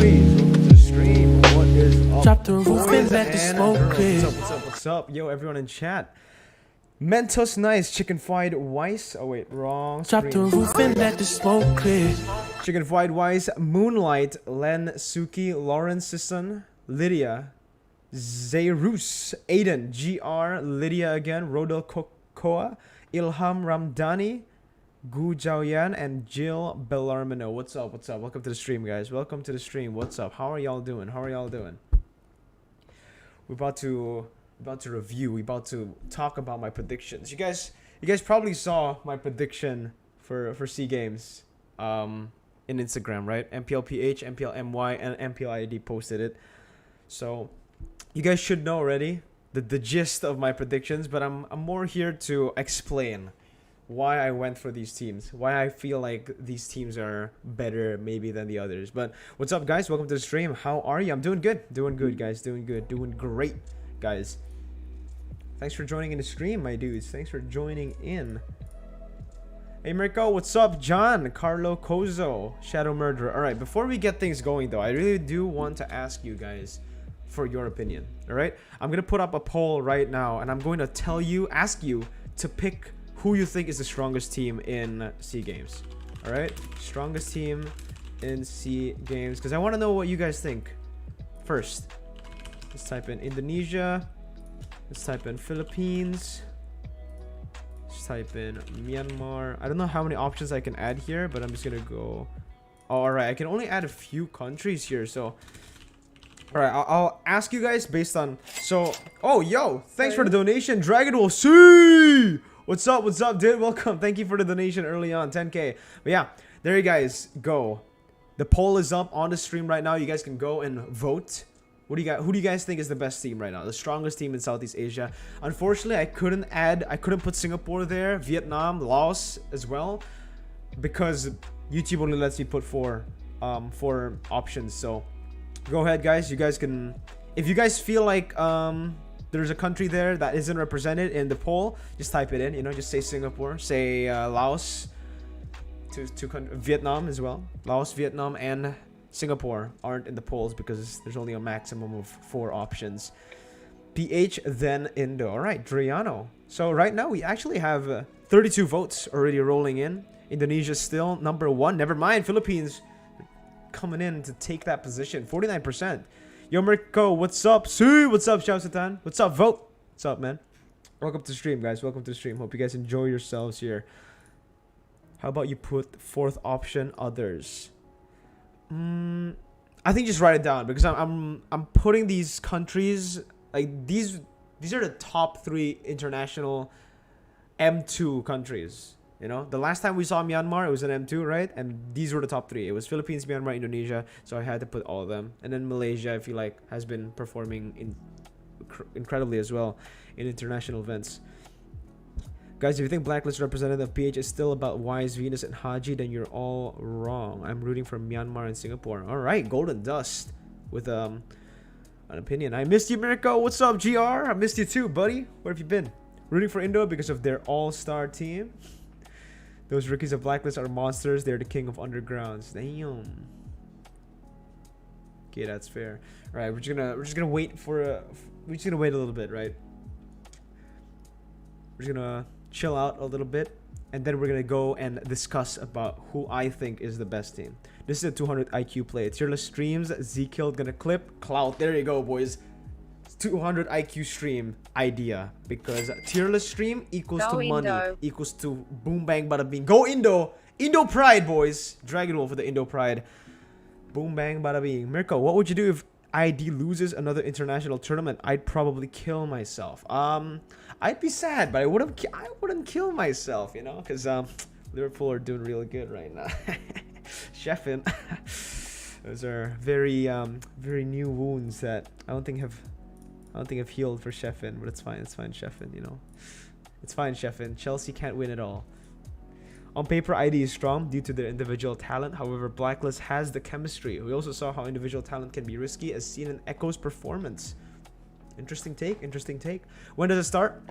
boys? Welcome to the stream. What is up? Drop the roof and let the smoke clear. What's up? Yo, everyone in chat. Mentos nice. Chicken fried rice. Oh wait, wrong Drop the screen. roof and let the smoke clear. Chicken fried rice. Moonlight. Len, Suki, Lawrence, Sisson, Lydia, Zayrus, Aiden, GR, Lydia again, Rodel Kokoa, Ilham Ramdani, Gu Jiaoyan, and Jill Bellarmino. What's up? What's up? Welcome to the stream, guys. Welcome to the stream. What's up? How are y'all doing? How are y'all doing? We're about to review. We're about to talk about my predictions. You guys probably saw my prediction for SEA Games in Instagram, right? MPLPH, MPLMY, and MPLID posted it. So you guys should know already the gist of my predictions, but I'm more here to explain why I went for these teams, why I feel like these teams are better maybe than the others. But what's up, guys? Welcome to the stream. How are you? I'm doing good, guys. Doing good, doing great, guys. Thanks for joining in the stream, my dudes. Thanks for joining in. Hey, Mirko, what's up? John, Carlo Cozo, Shadow Murderer. All right, before we get things going, though, I really do want to ask you guys for your opinion. All right, I'm gonna put up a poll right now, and I'm going to ask you to pick who you think is the strongest team in SEA Games. All right, strongest team in SEA Games, because I want to know what you guys think. First, let's type in Indonesia. Let's type in Philippines. Let's type in Myanmar. I don't know how many options I can add here, but I'm just gonna go. Oh, all right, I can only add a few countries here, so. All right, I'll ask you guys based on. So, oh, yo, thanks for the donation, Dragon Wolf. See. What's up, dude? Welcome. Thank you for the donation early on, 10K. But yeah, there you guys go. The poll is up on the stream right now. You guys can go and vote. Who do you guys think is the best team right now? The strongest team in Southeast Asia. Unfortunately, I couldn't put Singapore there, Vietnam, Laos as well, because YouTube only lets me put four options. So go ahead, guys. You guys can, if you guys feel like there's a country there that isn't represented in the poll, just type it in. You know, just say Singapore, say Laos, Vietnam as well. Laos, Vietnam, and Singapore aren't in the polls because there's only a maximum of 4 options. PH, then Indo. All right, Driano. So right now we actually have 32 votes already rolling in. Indonesia still number 1. Never mind, Philippines coming in to take that position. 49%. Yo, Mirko, what's up? See, what's up, Xiao Satan? What's up, vote? What's up, man? Welcome to the stream, guys. Welcome to the stream. Hope you guys enjoy yourselves here. How about you put 4th option, others? I think just write it down, because I'm putting these countries, like these are the top 3 international M2 countries. You know, the last time we saw Myanmar, it was an M2, right? And these were the top 3. It was Philippines, Myanmar, Indonesia. So I had to put all of them. And then Malaysia, I feel like, has been performing incredibly as well in international events. Guys, if you think Blacklist representative PH is still about Wise, Venus, and Haji, then you're all wrong. I'm rooting for Myanmar and Singapore. All right, Golden Dust with an opinion. I missed you, Mirko. What's up, GR? I missed you too, buddy. Where have you been? Rooting for Indo because of their all-star team. Those rookies of Blacklist are monsters. They're the king of undergrounds. Damn. Okay, that's fair. All right, we're just gonna wait for we're just gonna wait a little bit, right? We're just gonna chill out a little bit, and then we're gonna go and discuss about who I think is the best team. This is a 200 IQ play. Tierless streams. Zekiel gonna clip clout. There you go, boys. 200 IQ stream idea, because tierless stream equals go to money, Indo. equals to boom bang bada bing. Go Indo. Indo pride, boys. Dragon Wolf for the Indo pride. Boom bang bada bing. Mirko, what would you do if ID loses another international tournament? I'd probably kill myself. I'd be sad, but I wouldn't kill myself, you know, because Liverpool are doing really good right now. Sheffin. Those are very new wounds that I don't think have healed for Sheffin, but it's fine. It's fine, Sheffin, you know. It's fine, Sheffin. Chelsea can't win at all. On paper, ID is strong due to their individual talent. However, Blacklist has the chemistry. We also saw how individual talent can be risky, as seen in Echo's performance. Interesting take. Interesting take. When does it start?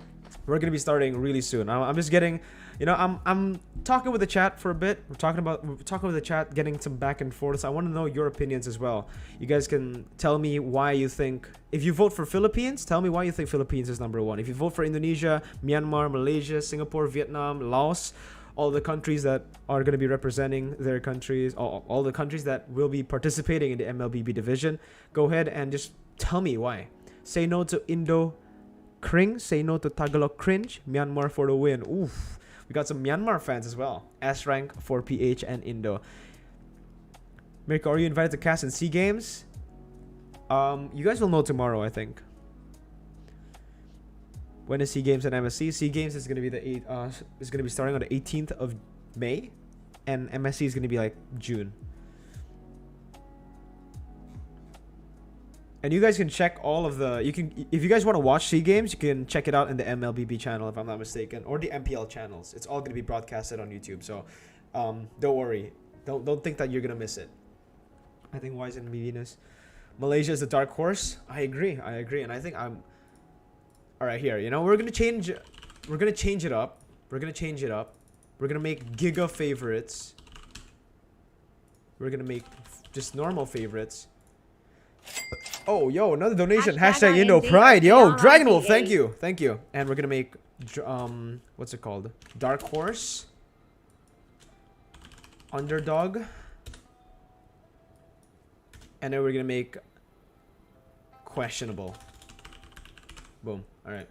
We're gonna be starting really soon. I'm just getting, I'm talking with the chat for a bit. We're talking with the chat, getting some back and forth. So I want to know your opinions as well. You guys can tell me why you think. If you vote for Philippines, tell me why you think Philippines is number one. If you vote for Indonesia, Myanmar, Malaysia, Singapore, Vietnam, Laos, all the countries that are going to be representing their countries, all the countries that will be participating in the MLBB division, go ahead and just tell me why. Say no to Indo Cring, say no to Tagalog Cringe, Myanmar for the win. Oof. We got some Myanmar fans as well. S rank for PH and Indo. Mirko, are you invited to cast in SEA Games? You guys will know tomorrow, I think. When is SEA Games and MSC? SEA Games is gonna be is gonna be starting on the 18th of May, and MSC is gonna be like June. And you guys can check all of the. If you guys want to watch SEA Games, you can check it out in the MLBB channel, if I'm not mistaken, or the MPL channels. It's all gonna be broadcasted on YouTube, so don't worry. Don't think that you're gonna miss it. I think Wise and Venus. Malaysia is the dark horse. I agree, and I think I'm. All right, here. We're gonna change it up. We're gonna change it up. We're gonna make Giga favorites. We're gonna make just normal favorites. Oh, yo, another donation. Hashtag Indo Pride. Yo, Dragon Wolf, thank you. And we're gonna make what's it called? Dark Horse, Underdog, and then we're gonna make Questionable. Boom. All right.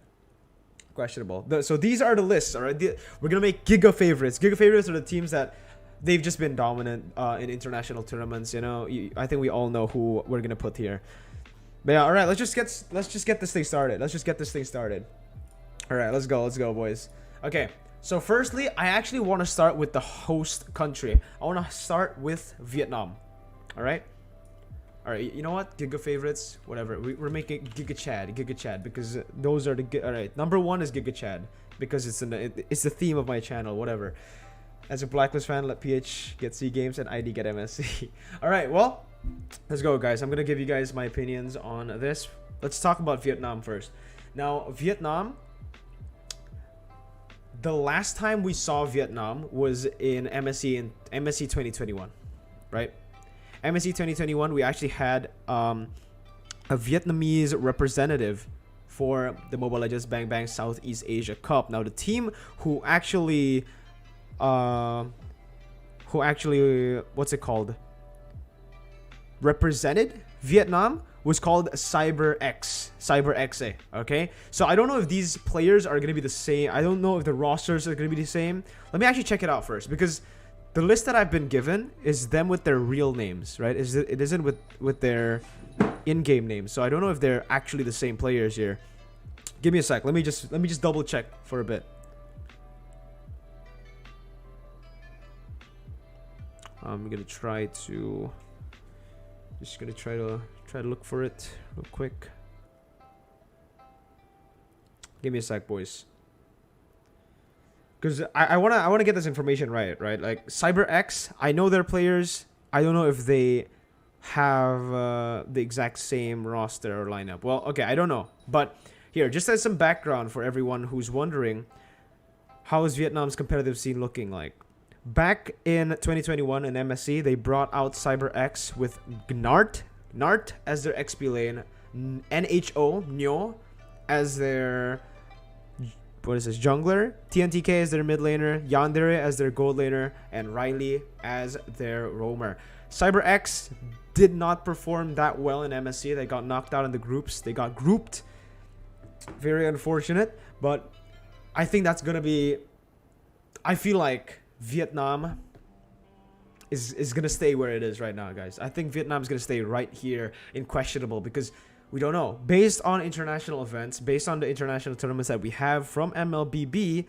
Questionable. So these are the lists. All right. We're gonna make Giga favorites. Giga favorites are the teams that they've just been dominant in international tournaments. I think we all know who we're gonna put here. But yeah, all right. Let's just get this thing started. All right. Let's go, boys. Okay. So firstly, I actually want to start with the host country. I want to start with Vietnam. All right. You know what? Giga favorites, whatever. We're making Giga Chad because those are the. All right. Number one is Giga Chad because it's the theme of my channel. Whatever. As a Blacklist fan, let PH get SEA Games and ID get MSC. All right. Well, let's go, guys. I'm gonna give you guys my opinions on this. Let's talk about Vietnam first. Now, Vietnam. The last time we saw Vietnam was in MSC 2021, right? MSC 2021, we actually had a Vietnamese representative for the Mobile Legends Bang Bang Southeast Asia Cup. Now, the team who actually what's it called? Represented Vietnam was called CyberXA. Okay, so I don't know if these players are gonna be the same. I don't know if the rosters are gonna be the same. Let me actually check it out first because the list that I've been given is them with their real names, right? It isn't with their in-game names. So I don't know if they're actually the same players here. Give me a sec. Let me just double check for a bit. I'm gonna try to look for it real quick. Give me a sec, boys. Because I wanna get this information right? Like CyberX, I know their players. I don't know if they have the exact same roster or lineup. Well, okay, I don't know. But here, just as some background for everyone who's wondering, how is Vietnam's competitive scene looking like? Back in 2021 in MSC, they brought out CyberX with Gnart as their XP lane, Nho as their jungler, TNTK as their mid laner, Yandere as their gold laner, and Riley as their roamer. CyberX did not perform that well in MSC. They got knocked out in the groups. They got grouped. Very unfortunate, but I think that's gonna be. I feel like Vietnam is gonna stay where it is right now, guys. I think Vietnam is gonna stay right here in questionable because we don't know. Based on international events, based on the international tournaments that we have from MLBB,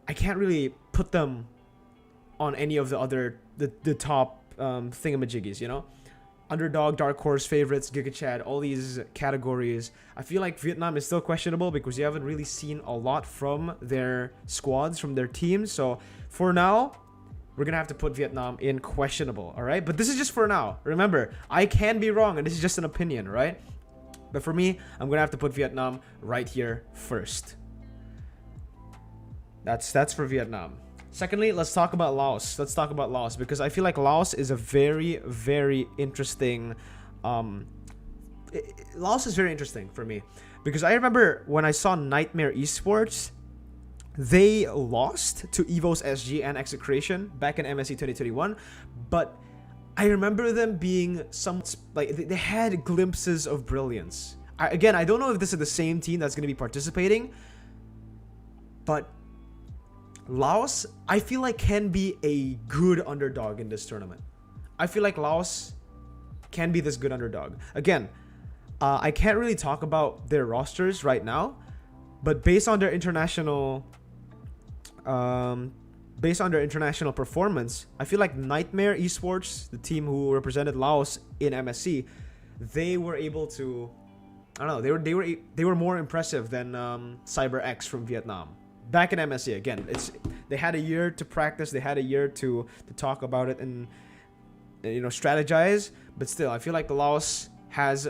I can't really put them on any of the other the top thingamajiggies, Underdog, Dark Horse, Favorites, Giga Chad, all these categories. I feel like Vietnam is still questionable because you haven't really seen a lot from their squads, from their teams. So for now, we're gonna have to put Vietnam in questionable, all right? But this is just for now. Remember, I can be wrong, and this is just an opinion, right? But for me, I'm gonna have to put Vietnam right here first. That's for Vietnam. Secondly, let's talk about Laos. Let's talk about Laos because I feel like Laos is a very, very interesting. Laos is very interesting for me because I remember when I saw Nightmare Esports, they lost to Evos SG and Execration back in MSC 2021, but I remember them being they had glimpses of brilliance. I don't know if this is the same team that's going to be participating, but Laos, I feel like can be a good underdog in this tournament. I feel like Laos can be this good underdog. Again, I can't really talk about their rosters right now, but based on their international performance, I feel like Nightmare Esports, the team who represented Laos in MSC, they were able to, I don't know, they were more impressive than CyberX from Vietnam. Back in MSC, again, they had a year to practice, they had a year to talk about it and strategize, but still, I feel like Laos has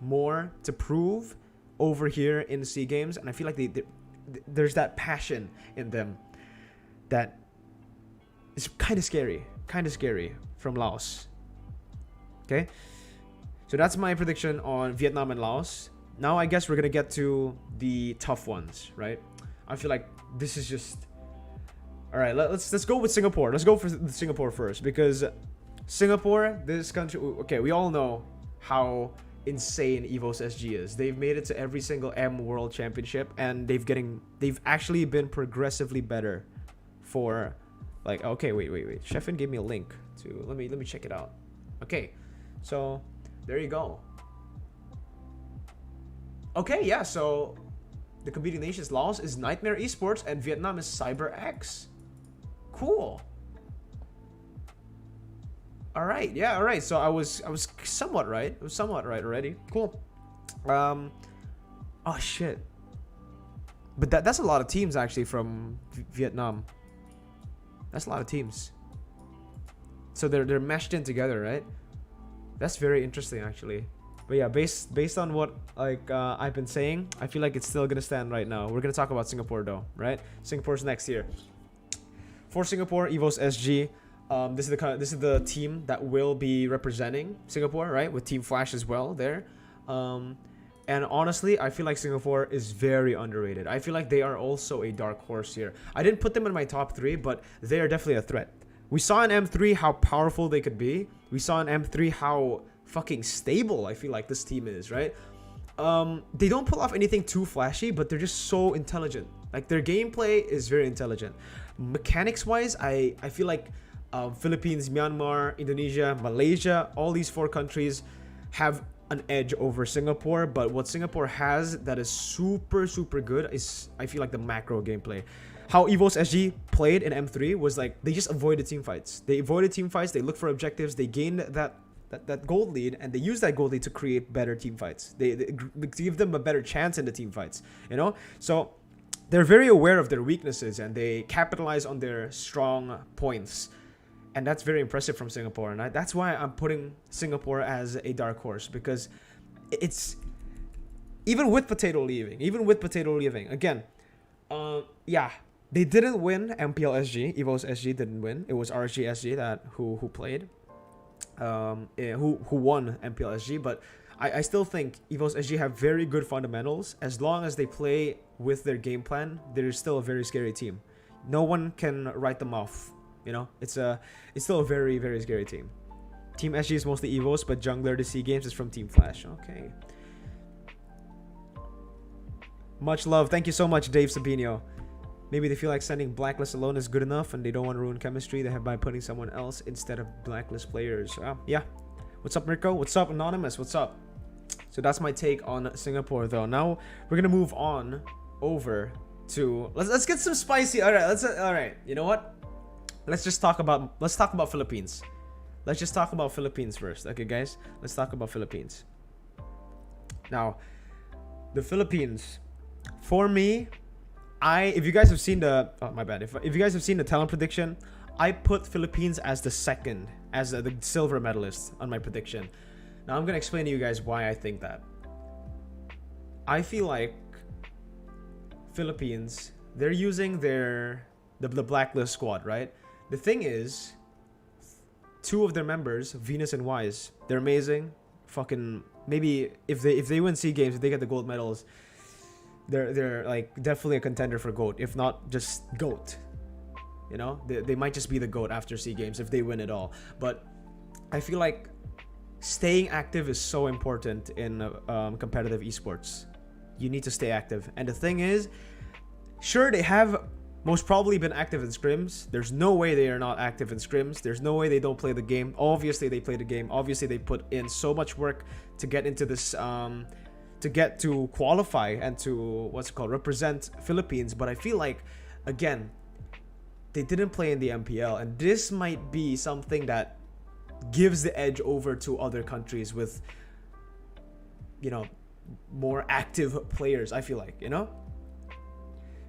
more to prove over here in the SEA Games, and I feel like there's that passion in them that is kind of scary from Laos. Okay, so that's my prediction on Vietnam and Laos. Now I guess we're gonna get to the tough ones, right? I feel like this is just all right. Let's go with Singapore. Let's go for Singapore first because Singapore, this country. Okay, we all know how insane Evos SG is. They've made it to every single M World Championship, and they've actually been progressively better. For like, okay, wait. Sheffin gave me a link to let me check it out. Okay, so there you go. Okay, yeah. So the competing nations, Laos is Nightmare Esports and Vietnam is CyberX. Cool. All right, yeah, all right. So I was somewhat right. I was somewhat right already. Cool. Oh shit. But that's a lot of teams actually from Vietnam. That's a lot of teams. So they're meshed in together, right? That's very interesting actually. But yeah, based on what I've been saying, I feel like it's still gonna stand right now. We're gonna talk about Singapore though, right? Singapore's next year. For Singapore, Evos SG, this is the team that will be representing Singapore, right? With Team Flash as well there. And honestly, I feel like Singapore is very underrated. I feel like they are also a dark horse here. I didn't put them in my top 3, but they are definitely a threat. We saw in M3 how powerful they could be. We saw in M3 how fucking stable I feel like this team is, right? They don't pull off anything too flashy, but they're just so intelligent. Like their gameplay is very intelligent. Mechanics-wise, I feel like Philippines, Myanmar, Indonesia, Malaysia, all these 4 countries have an edge over Singapore, but what Singapore has that is super good is I feel like the macro gameplay. How Evos SG played in M3 was like they just avoided team fights. They looked for objectives, they gained that gold lead, and they used that gold lead to create better team fights. They give them a better chance in the team fights, so they're very aware of their weaknesses and they capitalize on their strong points. And that's very impressive from Singapore. And that's why I'm putting Singapore as a dark horse. Because it's... Even with Potato leaving. Again, yeah. They didn't win MPL SG. Evos SG didn't win. It was RSG SG who played. Who won MPL SG. But I still think Evos SG have very good fundamentals. As long as they play with their game plan, they're still a very scary team. No one can write them off. It's still a very, very scary team. Team SG is mostly Evos, but Jungler to SEA Games is from Team Flash. Okay. Much love. Thank you so much, Dave Sabino. Maybe they feel like sending Blacklist alone is good enough and they don't want to ruin chemistry they have by putting someone else instead of Blacklist players. Yeah. What's up, Mirko? What's up, Anonymous? What's up? So that's my take on Singapore, though. Now we're gonna move on over to let's get some spicy. All right. You know what? Let's talk about Philippines. Let's just talk about Philippines first, okay, guys? Let's talk about Philippines. Now, the Philippines, for me, if you guys have seen the if you guys have seen the talent prediction, I put Philippines as the second, as the silver medalist on my prediction. Now I'm gonna explain to you guys why I think that. I feel like Philippines, they're using the blacklist squad, right? The thing is, two of their members, Venus and Wise, they're amazing. Fucking maybe if they win SEA Games, if they get the gold medals, they're like definitely a contender for GOAT, if not just GOAT. You know, they might just be the GOAT after SEA Games if they win it all. But I feel like staying active is so important in competitive esports. You need to stay active. And the thing is, sure, they have most probably been active in scrims. There's no way they are not active in scrims. There's no way they don't play the game. Obviously, they play the game. Obviously, they put in so much work to get into this, to get to qualify and to, represent Philippines. But I feel like, again, they didn't play in the MPL. And this might be something that gives the edge over to other countries with, you know, more active players, I feel like, you know?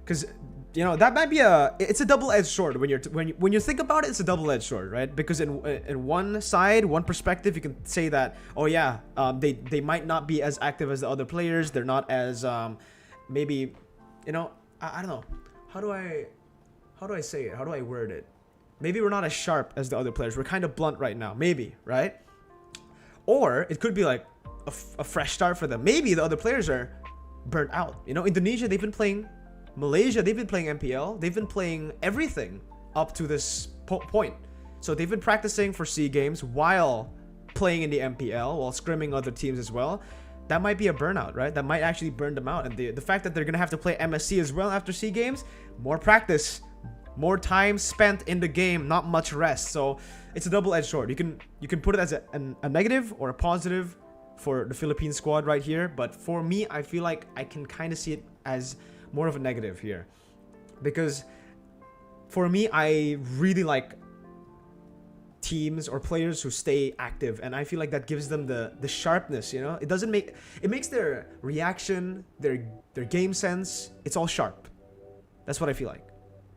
Because, you know, that might be it's a double-edged sword when you think about it. It's a double-edged sword, right? Because in one side, one perspective, you can say that, oh yeah, they might not be as active as the other players. They're not as maybe, you know, I don't know, how do I say it, how do I word it? Maybe we're not as sharp as the other players. We're kind of blunt right now, maybe, right? Or it could be like a fresh start for them. Maybe the other players are burnt out. You know, Indonesia, they've been playing. Malaysia, they've been playing MPL. They've been playing everything up to this point. So they've been practicing for SEA Games while playing in the MPL, while scrimming other teams as well. That might be a burnout, right? That might actually burn them out. And the fact that they're going to have to play MSC as well after SEA Games, more practice, more time spent in the game, not much rest. So it's a double-edged sword. You can put it as a negative or a positive for the Philippine squad right here. But for me, I feel like I can kind of see it as more of a negative here, because for me, I really like teams or players who stay active, and I feel like that gives them the sharpness. You know, it makes their reaction, their game sense, it's all sharp. That's what I feel like,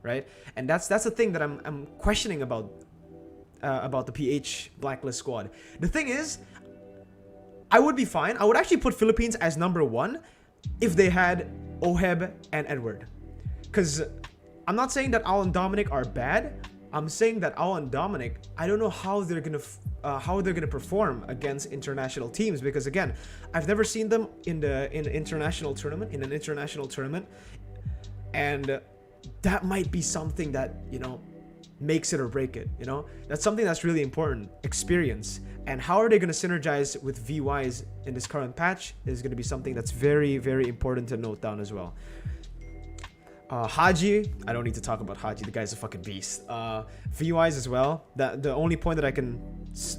right? And that's the thing that I'm questioning about the PH blacklist squad. The thing is, I would be fine. I would actually put Philippines as number 1 if they had Oheb and Edward. Because I'm not saying that Al and Dominic are bad. I'm saying that Al and Dominic, I don't know how they're gonna perform against international teams, because again, I've never seen them in an international tournament, and that might be something that, you know, makes it or break it. You know, that's something that's really important. Experience. And how are they going to synergize with VYs in this current patch is going to be something that's very, very important to note down as well. Haji, I don't need to talk about Haji. The guy's a fucking beast. VYs as well. The only point that I can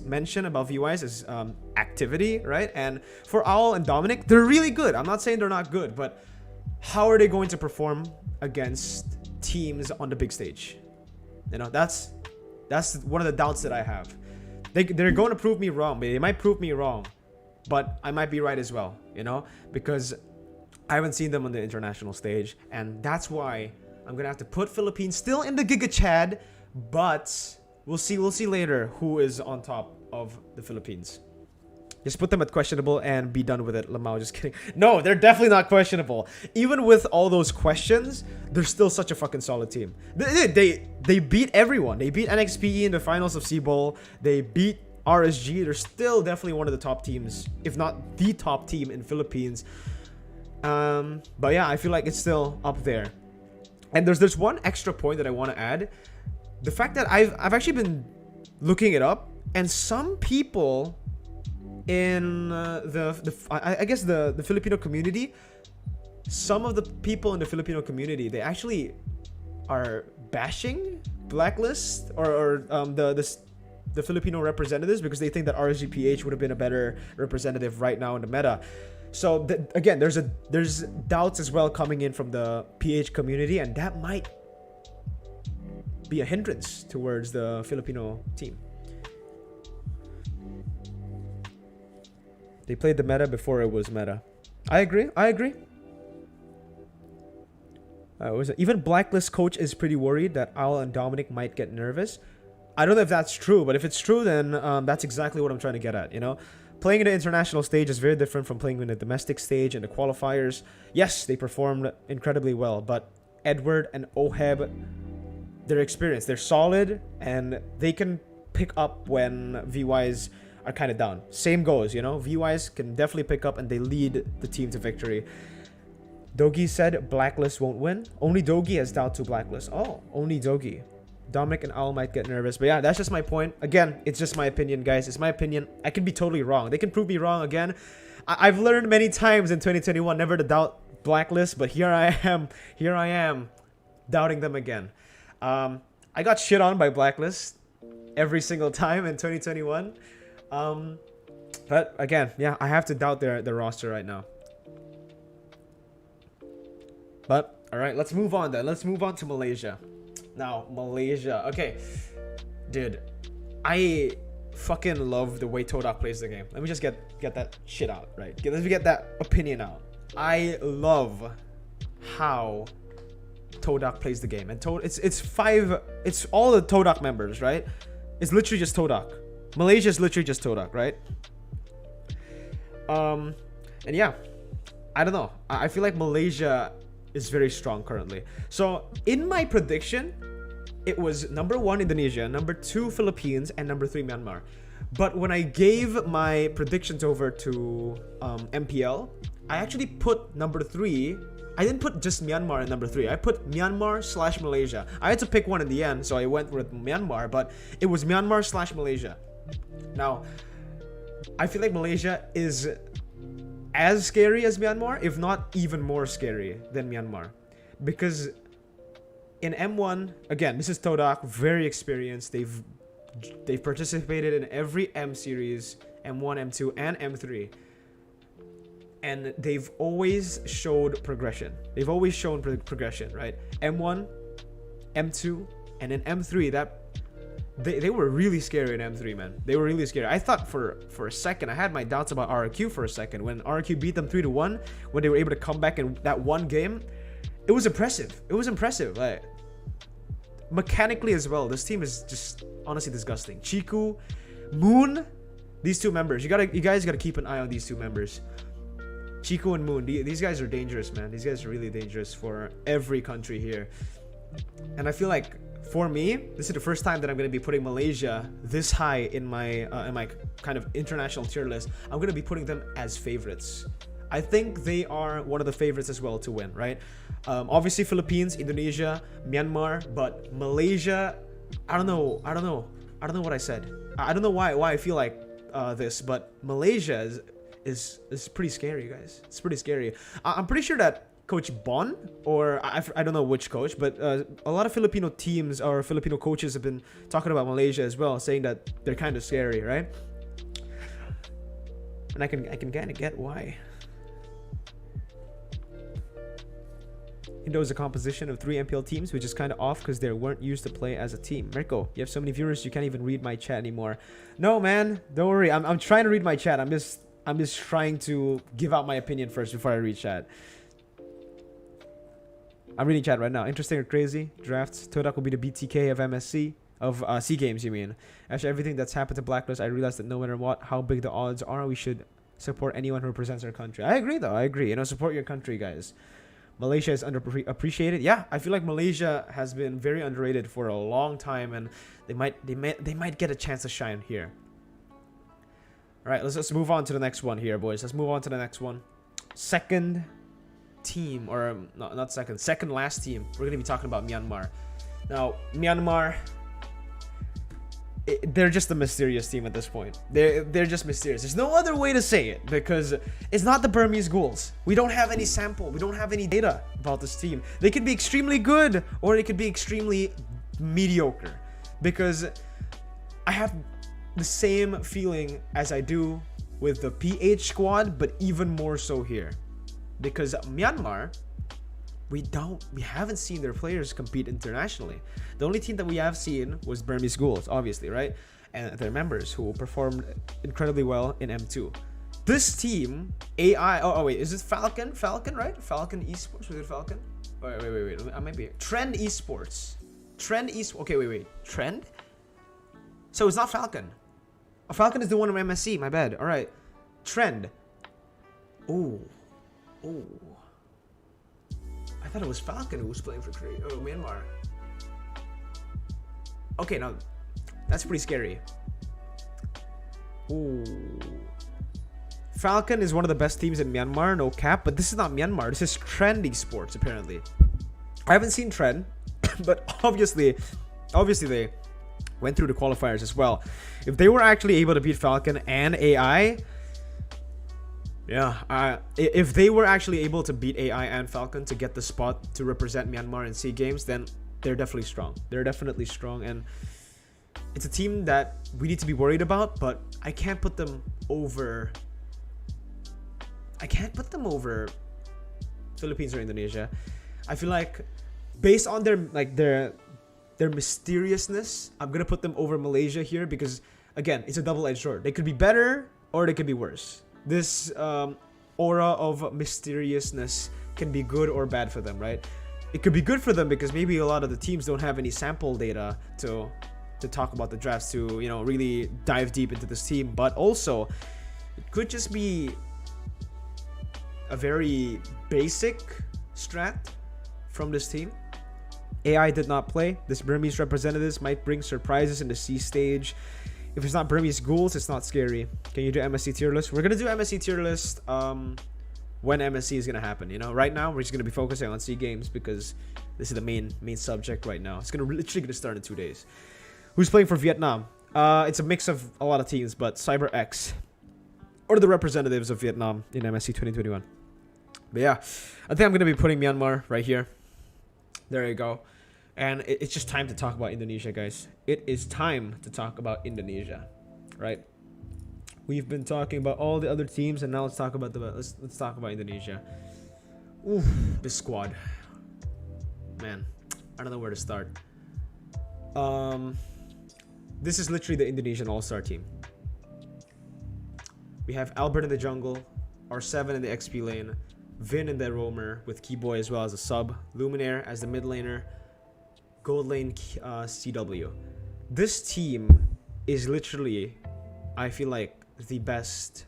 mention about VYs is activity, right? And for Owl and Dominic, they're really good. I'm not saying they're not good, but how are they going to perform against teams on the big stage? You know, that's one of the doubts that I have. They're going to prove me wrong. They might prove me wrong, but I might be right as well, you know, because I haven't seen them on the international stage, and that's why I'm gonna have to put Philippines still in the Giga Chad, but we'll see later who is on top of the Philippines. Just put them at questionable and be done with it, Lamau. Just kidding. No, they're definitely not questionable. Even with all those questions, they're still such a fucking solid team. They beat everyone. They beat NXPE in the finals of C-Bowl. They beat RSG. They're still definitely one of the top teams, if not the top team in Philippines. But yeah, I feel like it's still up there. And there's one extra point that I want to add. The fact that I've actually been looking it up, and some people in I guess the Filipino community, some of the people in the Filipino community, they actually are bashing Blacklist or the Filipino representatives, because they think that RSGPH would have been a better representative right now in the meta. So again, there's doubts as well coming in from the PH community, and that might be a hindrance towards the Filipino team. They played the meta before it was meta. I agree. Even Blacklist coach is pretty worried that Al and Dominic might get nervous. I don't know if that's true, but if it's true, then that's exactly what I'm trying to get at, you know? Playing in the international stage is very different from playing in the domestic stage and the qualifiers. Yes, they performed incredibly well, but Edward and Oheb, they're experienced, they're solid, and they can pick up when VYs are kind of down. Same goes, you know, VYs can definitely pick up and they lead the team to victory. Dogi said Blacklist won't win. Only Dogi has doubt to Blacklist. Oh, only Dogi. Dominic and Al might get nervous. But yeah, that's just my point. Again, it's just my opinion, guys. It's my opinion. I can be totally wrong. They can prove me wrong again. I've learned many times in 2021 never to doubt Blacklist, but here I am doubting them again. I got shit on by Blacklist every single time in 2021. But again, yeah, I have to doubt their roster right now. But all right, let's move on then. Let's move on to Malaysia. Now, Malaysia. Okay, dude, I fucking love the way Todak plays the game. Let me just get that shit out, right? Let me get that opinion out. I love how Todak plays the game, and it's all the Todak members, right? It's literally just Todak. Malaysia is literally just Todak, right? And yeah, I don't know. I feel like Malaysia is very strong currently. So in my prediction, it was number 1 Indonesia, number 2 Philippines, and number 3 Myanmar. But when I gave my predictions over to MPL, I actually put number 3. I didn't put just Myanmar in number 3. I put Myanmar/Malaysia. I had to pick one in the end, so I went with Myanmar, but it was Myanmar/Malaysia. Now, I feel like Malaysia is as scary as Myanmar, if not even more scary than Myanmar. Because in M1, again, this is Todak, very experienced. They've participated in every M series, M1, M2, and M3. And they've always showed progression. They've always shown progression, right? M1, M2, and then M3, that they were really scary in M3, man. They were really scary. I thought for a second, I had my doubts about RRQ for a second. When RRQ beat them 3-1, when they were able to come back in that one game, it was impressive. It was impressive. Like, mechanically as well, this team is just honestly disgusting. Chiku, Moon, these two members. You guys gotta keep an eye on these two members. Chiku and Moon, these guys are dangerous, man. These guys are really dangerous for every country here. And I feel like, for me, this is the first time that I'm going to be putting Malaysia this high in my kind of international tier list. I'm going to be putting them as favorites. I think they are one of the favorites as well to win, right? Obviously Philippines, Indonesia, Myanmar, but Malaysia, I don't know what I said. I don't know why I feel like this, but Malaysia is pretty scary, guys. It's pretty scary. I'm pretty sure that Coach Bon, or I don't know which coach, but a lot of Filipino teams or Filipino coaches have been talking about Malaysia as well, saying that they're kind of scary, right? And I can kind of get why. Indo is a composition of 3 MPL teams, which is kind of off because they weren't used to play as a team. Mirko, you have so many viewers, you can't even read my chat anymore. No, man, don't worry. I'm trying to read my chat. I'm just trying to give out my opinion first before I read chat. I'm reading chat right now. Interesting or crazy? Drafts. Todak will be the BTK of MSC. Of C Games, you mean. After everything that's happened to Blacklist, I realized that no matter what, how big the odds are, we should support anyone who represents our country. I agree, though. I agree. You know, support your country, guys. Malaysia is underappreciated. Yeah, I feel like Malaysia has been very underrated for a long time, and they might get a chance to shine here. All right, let's move on to the next one here, boys. Let's move on to the next one. Second team, or not second last team. We're gonna be talking about Myanmar. Now, Myanmar, they're just a mysterious team at this point. They're just mysterious. There's no other way to say it, because it's not the Burmese ghouls. We don't have any sample. We don't have any data about this team. They could be extremely good, or they could be extremely mediocre, because I have the same feeling as I do with the PH squad, but even more so here. Because Myanmar, we haven't seen their players compete internationally. The only team that we have seen was Burmese Ghouls, obviously, right? And their members who performed incredibly well in M2. This team, AI, oh wait, is it Falcon, right? Falcon Esports, was it Falcon? Wait, I might be. Trend Esports. Okay, wait. Trend? So it's not Falcon. Falcon is the one from MSC, my bad. All right. Trend. Oh. Oh. I thought it was Falcon who was playing for Myanmar. Okay, now that's pretty scary. Ooh. Falcon is one of the best teams in Myanmar, no cap, but this is not Myanmar. This is Trend Esports, apparently. I haven't seen Trend, but obviously they went through the qualifiers as well. If they were actually able to beat Falcon and AI, yeah, if they were actually able to beat AI and Falcon to get the spot to represent Myanmar in SEA Games, then they're definitely strong. They're definitely strong, and it's a team that we need to be worried about, but I can't put them over Philippines or Indonesia. I feel like based on their mysteriousness, I'm gonna put them over Malaysia here because again, it's a double-edged sword. They could be better or they could be worse. This aura of mysteriousness can be good or bad for them, right? It could be good for them because maybe a lot of the teams don't have any sample data to talk about the drafts, to really dive deep into this team, but also it could just be a very basic strat from this team. AI did not play. This Burmese representatives might bring surprises in the C stage. If it's not Burmese ghouls, it's not scary. Can you do MSC tier list? We're gonna do MSC tier list when MSC is gonna happen. Right now we're just gonna be focusing on SEA Games because this is the main subject right now. It's literally gonna start in 2 days. Who's playing for Vietnam? It's a mix of a lot of teams, but CyberX or the representatives of Vietnam in MSC 2021. But yeah, I think I'm gonna be putting Myanmar right here. There you go. And it's just time to talk about Indonesia, guys. It is time to talk about Indonesia, right? We've been talking about all the other teams, and now let's talk about let's talk about Indonesia. Ooh, this squad, man, I don't know where to start. This is literally the Indonesian All-Star team. We have Albert in the jungle, R7 in the XP lane, Vin in the roamer with Keyboy as well as a sub, Luminaire as the mid laner, gold lane CW. This team is literally, I feel like, the best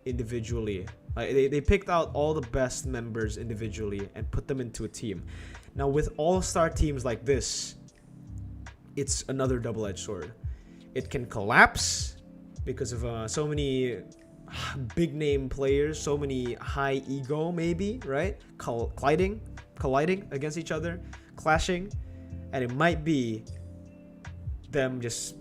individually. They picked out all the best members individually and put them into a team. Now with all-star teams like this, it's another double-edged sword. It can collapse because of so many big name players, so many high ego maybe, right? Colliding against each other, clashing, and it might be them just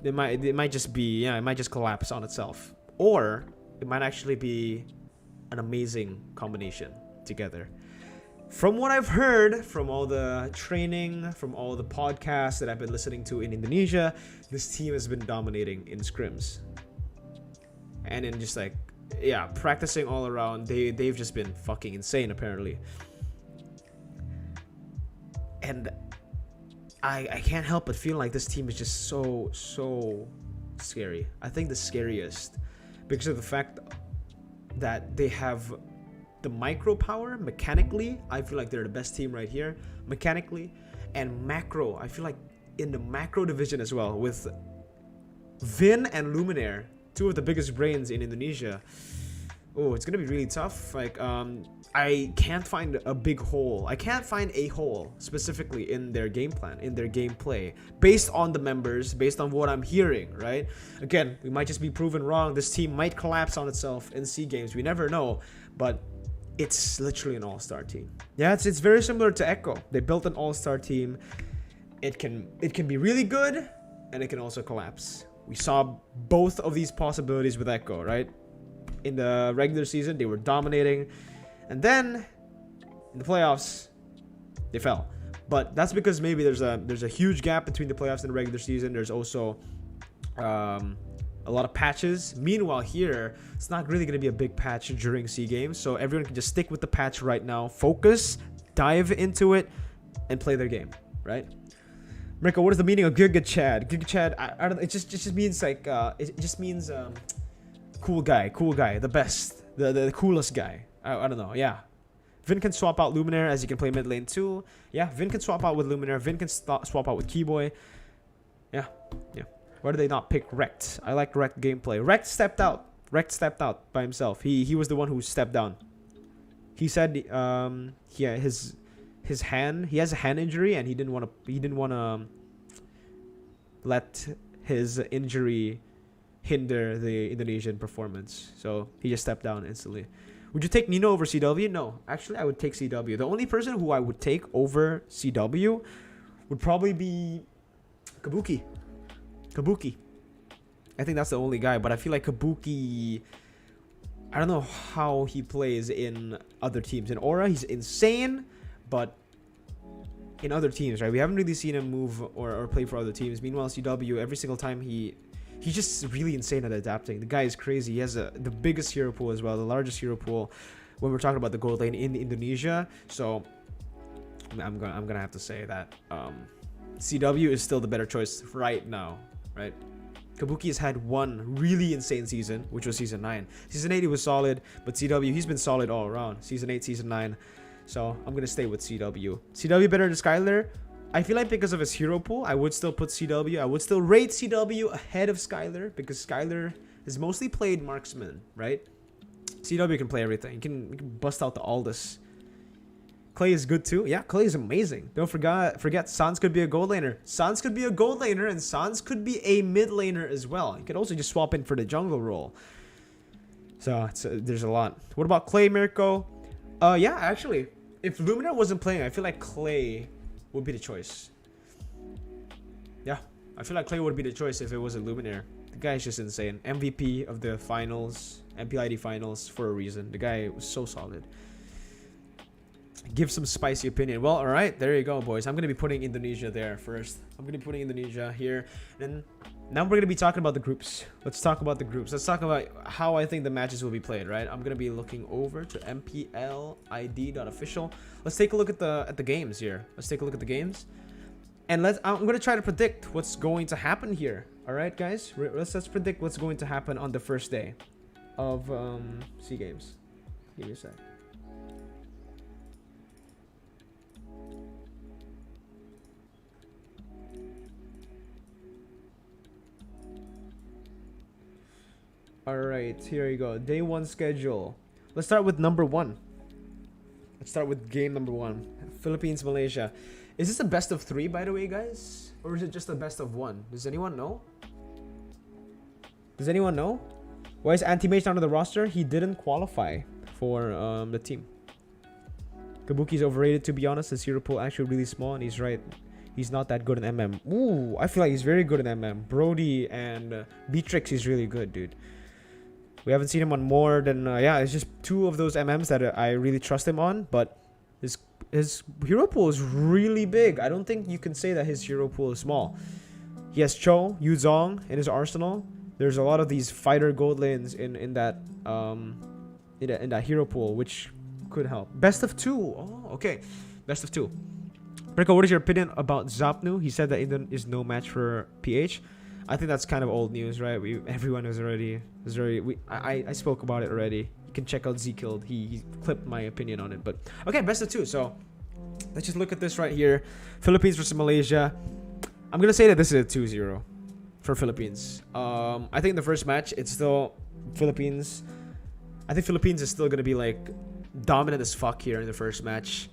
it might just collapse on itself, or it might actually be an amazing combination together. From what I've heard, from all the training, from all the podcasts that I've been listening to in Indonesia, this team has been dominating in scrims. And in just practicing all around, they've just been fucking insane apparently. And I can't help but feel like this team is just so scary. I think the scariest because of the fact that they have the micro power mechanically. I feel like they're the best team right here mechanically, and macro. I feel like in the macro division as well with Vin and Luminaire, two of the biggest brains in Indonesia. Oh, it's gonna be really tough. I can't find a big hole. I can't find a hole specifically in their game plan, in their gameplay, based on the members, based on what I'm hearing, right? Again, we might just be proven wrong. This team might collapse on itself in SEA Games. We never know, but it's literally an all-star team. Yeah, it's very similar to Echo. They built an all-star team. It can be really good, and it can also collapse. We saw both of these possibilities with Echo, right? In the regular season, they were dominating. And then in the playoffs, they fell. But that's because maybe there's a huge gap between the playoffs and the regular season. There's also a lot of patches. Meanwhile, here it's not really going to be a big patch during SEA Games, so everyone can just stick with the patch right now, focus, dive into it, and play their game, right? Mirko, what is the meaning of Giga Chad? Giga Chad, I don't know. It just means it just means cool guy, the best, the coolest guy. I don't know. Yeah, Vin can swap out Luminaire as he can play mid lane too. Yeah, Vin can swap out with Luminaire. Vin can swap out with Keyboy. Yeah. Why did they not pick Rect? I like Rect gameplay. Rect stepped out. Rect stepped out by himself. He was the one who stepped down. He said yeah, his hand, he has a hand injury and he didn't want to let his injury hinder the Indonesian performance. So he just stepped down instantly. Would you take Nino over CW? No. Actually, I would take CW. The only person who I would take over CW would probably be Kabuki. I think that's the only guy, but I feel like Kabuki, I don't know how he plays in other teams. In Aura, he's insane, but in other teams, right? We haven't really seen him move or play for other teams. Meanwhile, CW, every single time he's just really insane at adapting. The guy is crazy. He has the biggest hero pool as well, the largest hero pool when we're talking about the gold lane in Indonesia. So I'm gonna have to say that CW is still the better choice right now, right? Kabuki has had one really insane season, which was Season 9. Season 8 he was solid, but CW, he's been solid all around. Season 8, Season 9. So I'm going to stay with CW. CW better than Skylar? I feel like because of his hero pool, I would still put CW. I would still rate CW ahead of Skylar because Skylar has mostly played marksman, right? CW can play everything. He can bust out the Aldous. Clay is good too. Yeah, Clay is amazing. Don't forget Sans could be a gold laner. Sans could be a gold laner and Sans could be a mid laner as well. You could also just swap in for the jungle role. So there's a lot. What about Clay, Mirko? Yeah, actually, if Luminar wasn't playing, I feel like Clay would be the choice. Yeah, I feel like Clay would be the choice if it wasn't Luminar. The guy is just insane. MVP of the finals, MPID finals for a reason. The guy was so solid. Give some spicy opinion. Well, all right, there you go, boys. I'm gonna be putting Indonesia there first. I'm gonna be putting Indonesia here, and now we're gonna be talking about the groups. Let's talk about the groups. Let's talk about how I think the matches will be played. Right? I'm gonna be looking over to mplid.official. Let's take a look at the games here. Let's take a look at the games, and I'm gonna try to predict what's going to happen here. All right, guys. Let's predict what's going to happen on the first day of SEA Games. Give me a sec. Alright, here you go. Day 1 schedule. Let's start with number 1. Let's start with game number 1. Philippines, Malaysia. Is this a best of 3, by the way, guys? Or is it just a best of 1? Does anyone know? Does anyone know? Why is Anti-Mage not on the roster? He didn't qualify for the team. Kabuki's overrated, to be honest. His hero pool actually really small, and he's right. He's not that good in MM. Ooh, I feel like he's very good in MM. Brody and Beatrix is really good, dude. We haven't seen him on more than yeah, it's just 2 of those MMs that I really trust him on, but his hero pool is really big. I don't think you can say that his hero pool is small. He has Cho, Yu Zong in his arsenal. There's a lot of these fighter gold lanes in that hero pool, which could help. Best of 2. Oh, okay. Best of 2. Mirko, what is your opinion about Zapnu? He said that Indon is no match for PH. I think that's kind of old news, right? Everyone is already. I spoke about it already. You can check out Zekilled. He clipped my opinion on it. But okay, best of 2. So let's just look at this right here. Philippines versus Malaysia. I'm gonna say that this is a 2-0 for Philippines. I think in the first match it's still Philippines. I think Philippines is still gonna be like dominant as fuck here in the first match.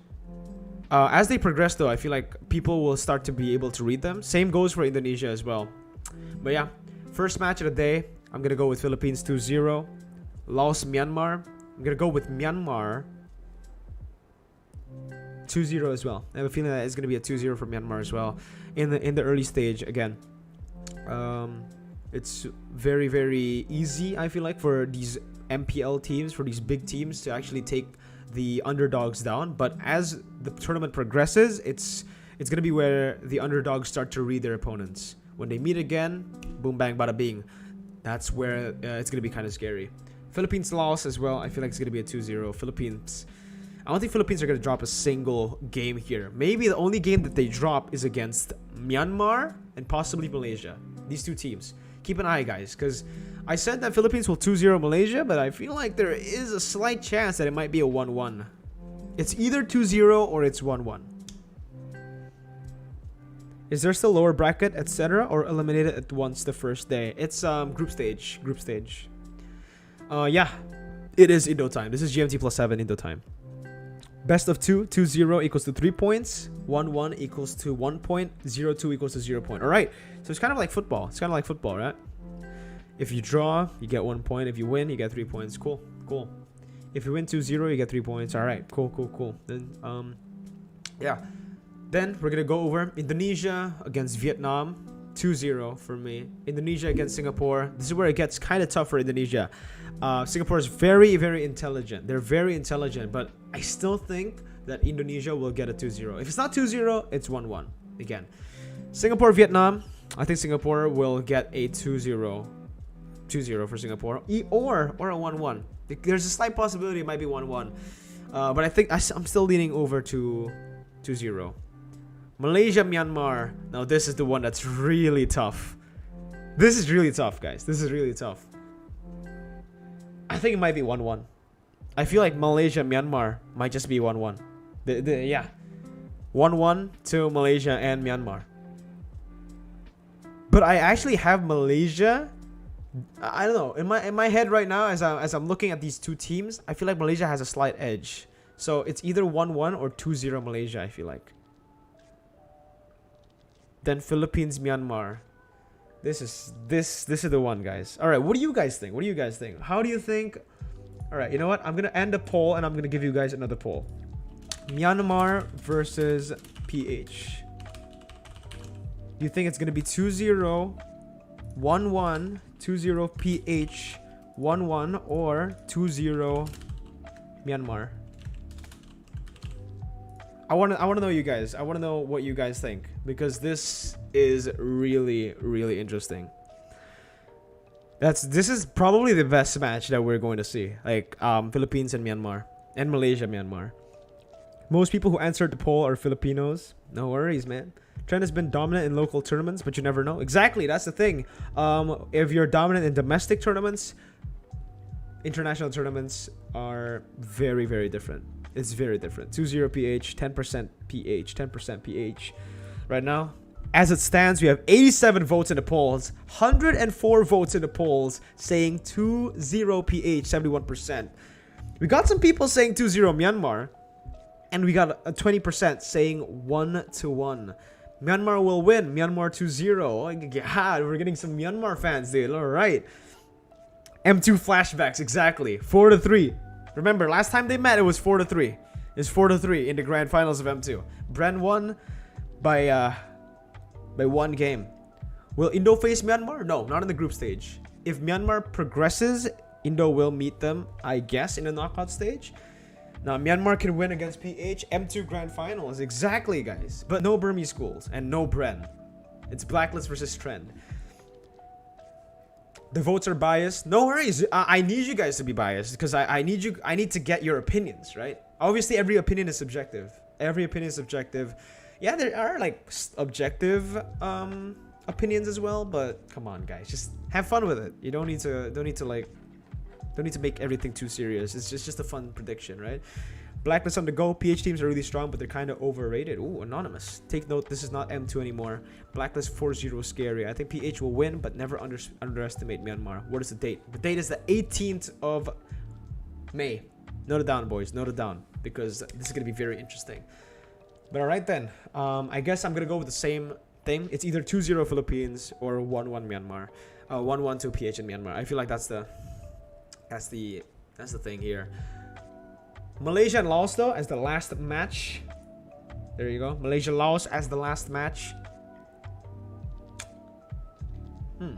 As they progress, though, I feel like people will start to be able to read them. Same goes for Indonesia as well. But yeah, first match of the day, I'm going to go with Philippines 2-0. Laos, Myanmar. I'm going to go with Myanmar 2-0 as well. I have a feeling that it's going to be a 2-0 for Myanmar as well. In the early stage, again. It's very, very easy, I feel like, for these MPL teams, for these big teams to actually take the underdogs down. But as the tournament progresses, it's going to be where the underdogs start to read their opponents. When they meet again, boom, bang, bada, bing. That's where it's going to be kind of scary. Philippines loss as well. I feel like it's going to be a 2-0. Philippines. I don't think Philippines are going to drop a single game here. Maybe the only game that they drop is against Myanmar and possibly Malaysia. These 2 teams. Keep an eye, guys, because I said that Philippines will 2-0 Malaysia, but I feel like there is a slight chance that it might be a 1-1. It's either 2-0 or it's 1-1. Is there still lower bracket, etc., or eliminated at once the first day? It's group stage. Group stage. Yeah, it is Indo time. This is GMT plus 7 Indo time. Best of 2, 2-0 equals to 3 points. 1-1 equals to 1 point. 0-2 equals to 0 point. All right. So it's kind of like football. It's kind of like football, right? If you draw, you get 1 point. If you win, you get 3 points. Cool. Cool. If you win 2-0, you get 3 points. All right. Cool, cool, cool. Then, yeah. Then we're going to go over Indonesia against Vietnam. 2-0 for me. Indonesia against Singapore. This is where it gets kind of tough for Indonesia. Singapore is very, very intelligent. They're very intelligent, but I still think that Indonesia will get a 2-0. If it's not 2-0, it's 1-1 again. Singapore, Vietnam. I think Singapore will get a 2-0. 2-0 for Singapore. Or a 1-1. There's a slight possibility it might be 1-1. But I think I'm still leaning over to 2-0. Malaysia, Myanmar. Now this is the one that's really tough. This is really tough, guys. This is really tough. I think it might be 1-1. I feel like Malaysia, Myanmar might just be 1-1. Yeah. 1-1 to Malaysia and Myanmar. But I actually have Malaysia. I don't know. In my head right now, as I'm looking at these two teams, I feel like Malaysia has a slight edge. So it's either 1-1 or 2-0 Malaysia, I feel like. Then Philippines, Myanmar. This is the one, guys. All right, what do you guys think? What do you guys think? How do you think? All right, you know what? I'm gonna end the poll and I'm gonna give you guys another poll. Myanmar versus PH. Do you think it's gonna be 2-0, 1-1, 2-0 PH, 1-1, or 2-0 Myanmar? I want to know you guys. I want to know what you guys think, because this is really, really interesting. This is probably the best match that we're going to see. Like Philippines and Myanmar, and Malaysia, Myanmar. Most people who answered the poll are Filipinos. No worries, man. Trend has been dominant in local tournaments, but you never know. Exactly, that's the thing. If you're dominant in domestic tournaments, international tournaments are very, very different. It's very different. 2-0 PH, 10% PH, 10% PH. Right now, as it stands, we have 87 votes in the polls, 104 votes in the polls saying 2-0 PH, 71%. We got some people saying 2-0 Myanmar, and we got a 20% saying 1-1. Myanmar will win. Myanmar 2-0. Oh, yeah, we're getting some Myanmar fans, dude. All right. M2 flashbacks, exactly. 4-3. Remember, last time they met, it was 4-3. It's 4-3 in the grand finals of M2. Bren won by 1 game. Will Indo face Myanmar? No, not in the group stage. If Myanmar progresses, Indo will meet them, I guess, in the knockout stage. Now, Myanmar can win against PH. M2 grand finals. Exactly, guys. But no Burmese schools and no Bren. It's Blacklist versus Trend. The votes are biased. No worries. I need you guys to be biased because I need to get your opinions, right? Obviously, every opinion is subjective. Every opinion is subjective. Yeah, there are like objective opinions as well, but come on, guys, just have fun with it. You don't need to make everything too serious. It's just a fun prediction, right? Blacklist on the go. PH teams are really strong, but they're kind of overrated. Ooh, anonymous. Take note, this is not M2 anymore. Blacklist 4-0 scary. I think PH will win, but never underestimate Myanmar. What is the date? The date is the 18th of May. Note it down, boys. Note it down, because this is going to be very interesting. But all right then. I guess I'm going to go with the same thing. It's either 2-0 Philippines or 1-1 Myanmar. 1-1 to PH in Myanmar. I feel like that's the thing here. Malaysia and Laos though as the last match. There you go. Malaysia, Laos as the last match. I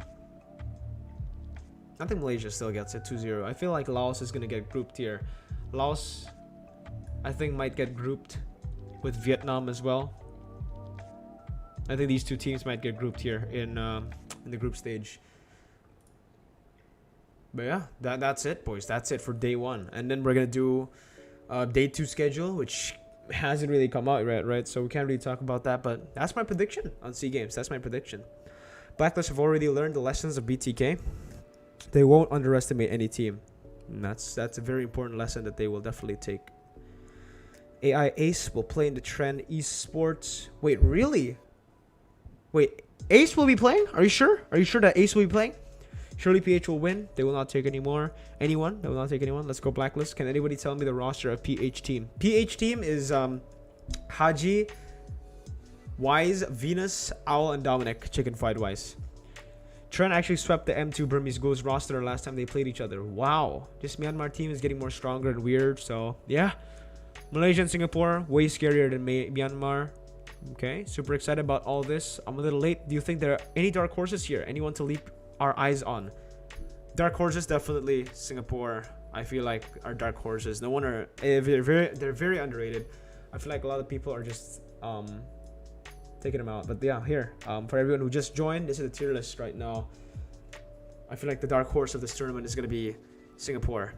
think Malaysia still gets it 2-0. I feel like Laos is gonna get grouped here. Laos, I think, might get grouped with Vietnam as well. I think these two teams might get grouped here in the group stage. But yeah, that's it, boys. That's it for day 1, and then we're gonna do day 2 schedule, which hasn't really come out yet, right? So we can't really talk about that. But that's my prediction on SEA Games. That's my prediction. Blacklist have already learned the lessons of BTK. They won't underestimate any team. And that's a very important lesson that they will definitely take. AI Ace will play in the Trend Esports. Wait, really? Wait, Ace will be playing? Are you sure? Are you sure that Ace will be playing? Surely PH will win. They will not take anyone. They will not take anyone. Let's go blacklist. Can anybody tell me the roster of PH team? PH team is Haji, Wise, Venus, Owl, and Dominic. Chicken fried Wise. Trent actually swept the M2 Burmese Ghost roster last time they played each other. Wow. This Myanmar team is getting more stronger and weird. So, yeah. Malaysia and Singapore, way scarier than Myanmar. Okay, super excited about all this. I'm a little late. Do you think there are any dark horses here? Anyone to leap our eyes on? Dark horses, definitely Singapore. I feel like are dark horses. No one are. They're very underrated. I feel like a lot of people are just taking them out. But yeah, here for everyone who just joined, this is the tier list right now. I feel like the dark horse of this tournament is gonna be Singapore.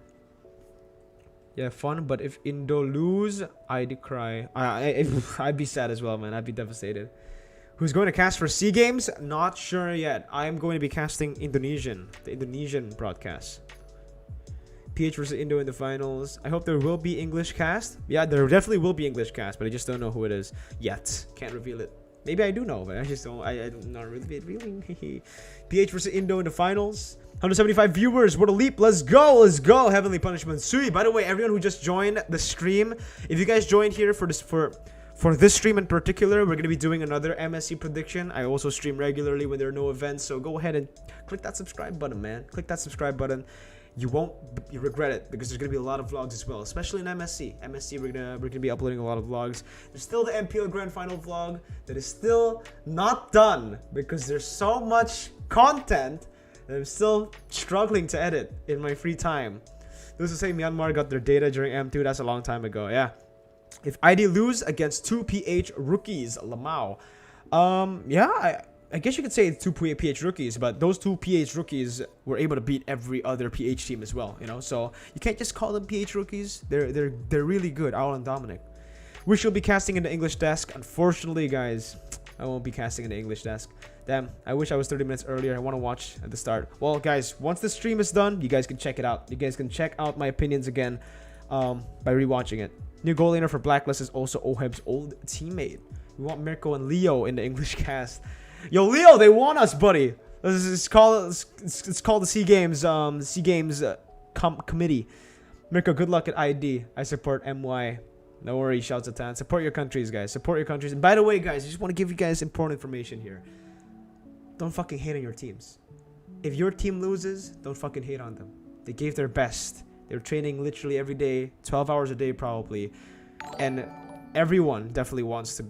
Yeah, fun. But if Indo lose, I'd cry. I'd be sad as well, man. I'd be devastated. Who's going to cast for SEA Games? Not sure yet. I'm going to be casting the Indonesian broadcast. PH versus Indo in the finals. I hope there will be English cast. Yeah, there definitely will be English cast, but I just don't know who it is yet. Can't reveal it. Maybe I do know, but I just don't. I'm not really revealing. PH versus Indo in the finals. 175 viewers. What a leap. Let's go. Let's go. Heavenly Punishment. Sui. By the way, everyone who just joined the stream, if you guys joined here for this stream in particular, we're going to be doing another MSC prediction. I also stream regularly when there are no events, so go ahead and click that subscribe button, man. Click that subscribe button. You won't regret it because there's going to be a lot of vlogs as well, especially in MSC. MSC, we're gonna be uploading a lot of vlogs. There's still the MPL Grand Final vlog that is still not done because there's so much content that I'm still struggling to edit in my free time. Those who say Myanmar got their data during M2, that's a long time ago, yeah. If ID lose against 2 PH rookies, Lamau. Yeah, I guess you could say it's 2 PH rookies, but those 2 PH rookies were able to beat every other PH team as well, you know? So you can't just call them PH rookies. They're really good, Owl and Dominic. We shall be casting in the English desk. Unfortunately, guys, I won't be casting in the English desk. Damn, I wish I was 30 minutes earlier. I want to watch at the start. Well, guys, once the stream is done, you guys can check it out. You guys can check out my opinions again by rewatching it. New goal laner for Blacklist is also Oheb's old teammate. We want Mirko and Leo in the English cast. Yo, Leo, they want us, buddy. It's called the SEA Games committee. Mirko, good luck at ID. I support MY. No worries, shouts at Tan. Support your countries, guys. Support your countries. And by the way, guys, I just want to give you guys important information here. Don't fucking hate on your teams. If your team loses, don't fucking hate on them. They gave their best. They were training literally every day, 12 hours a day probably. And everyone definitely wants to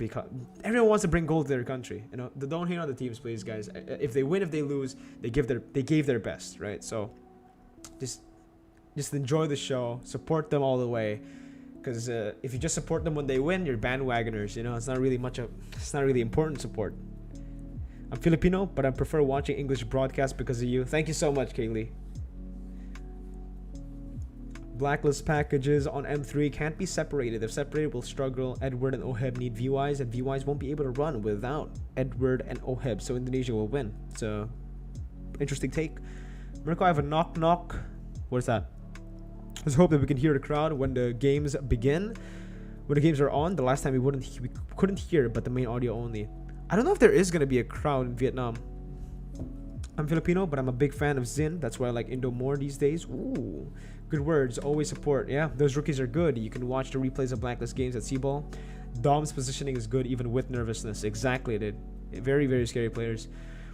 everyone wants to bring gold to their country. You know, don't hate on the teams, please, guys. If they win, if they lose, they gave their best, right? So just enjoy the show, support them all the way. Because if you just support them when they win, you're bandwagoners. You know, it's not really important support. I'm Filipino, but I prefer watching English broadcasts because of you. Thank you so much, Kaylee. Blacklist packages on M3 can't be separated. If separated, we'll struggle. Edward and Oheb need VYs, and VYs won't be able to run without Edward and Oheb, so Indonesia will win. So, interesting take. Mirko, I have a knock. What is that? Let's hope that we can hear the crowd when the games begin. When the games are on, the last time we couldn't hear, but the main audio only. I don't know if there is going to be a crowd in Vietnam. I'm Filipino, but I'm a big fan of Zin. That's why I like Indo more these days. Ooh, good words. Always support. Yeah, those rookies are good. You can watch the replays of Blacklist games at C-Ball. Dom's positioning is good even with nervousness. Exactly, dude. Very, very scary players.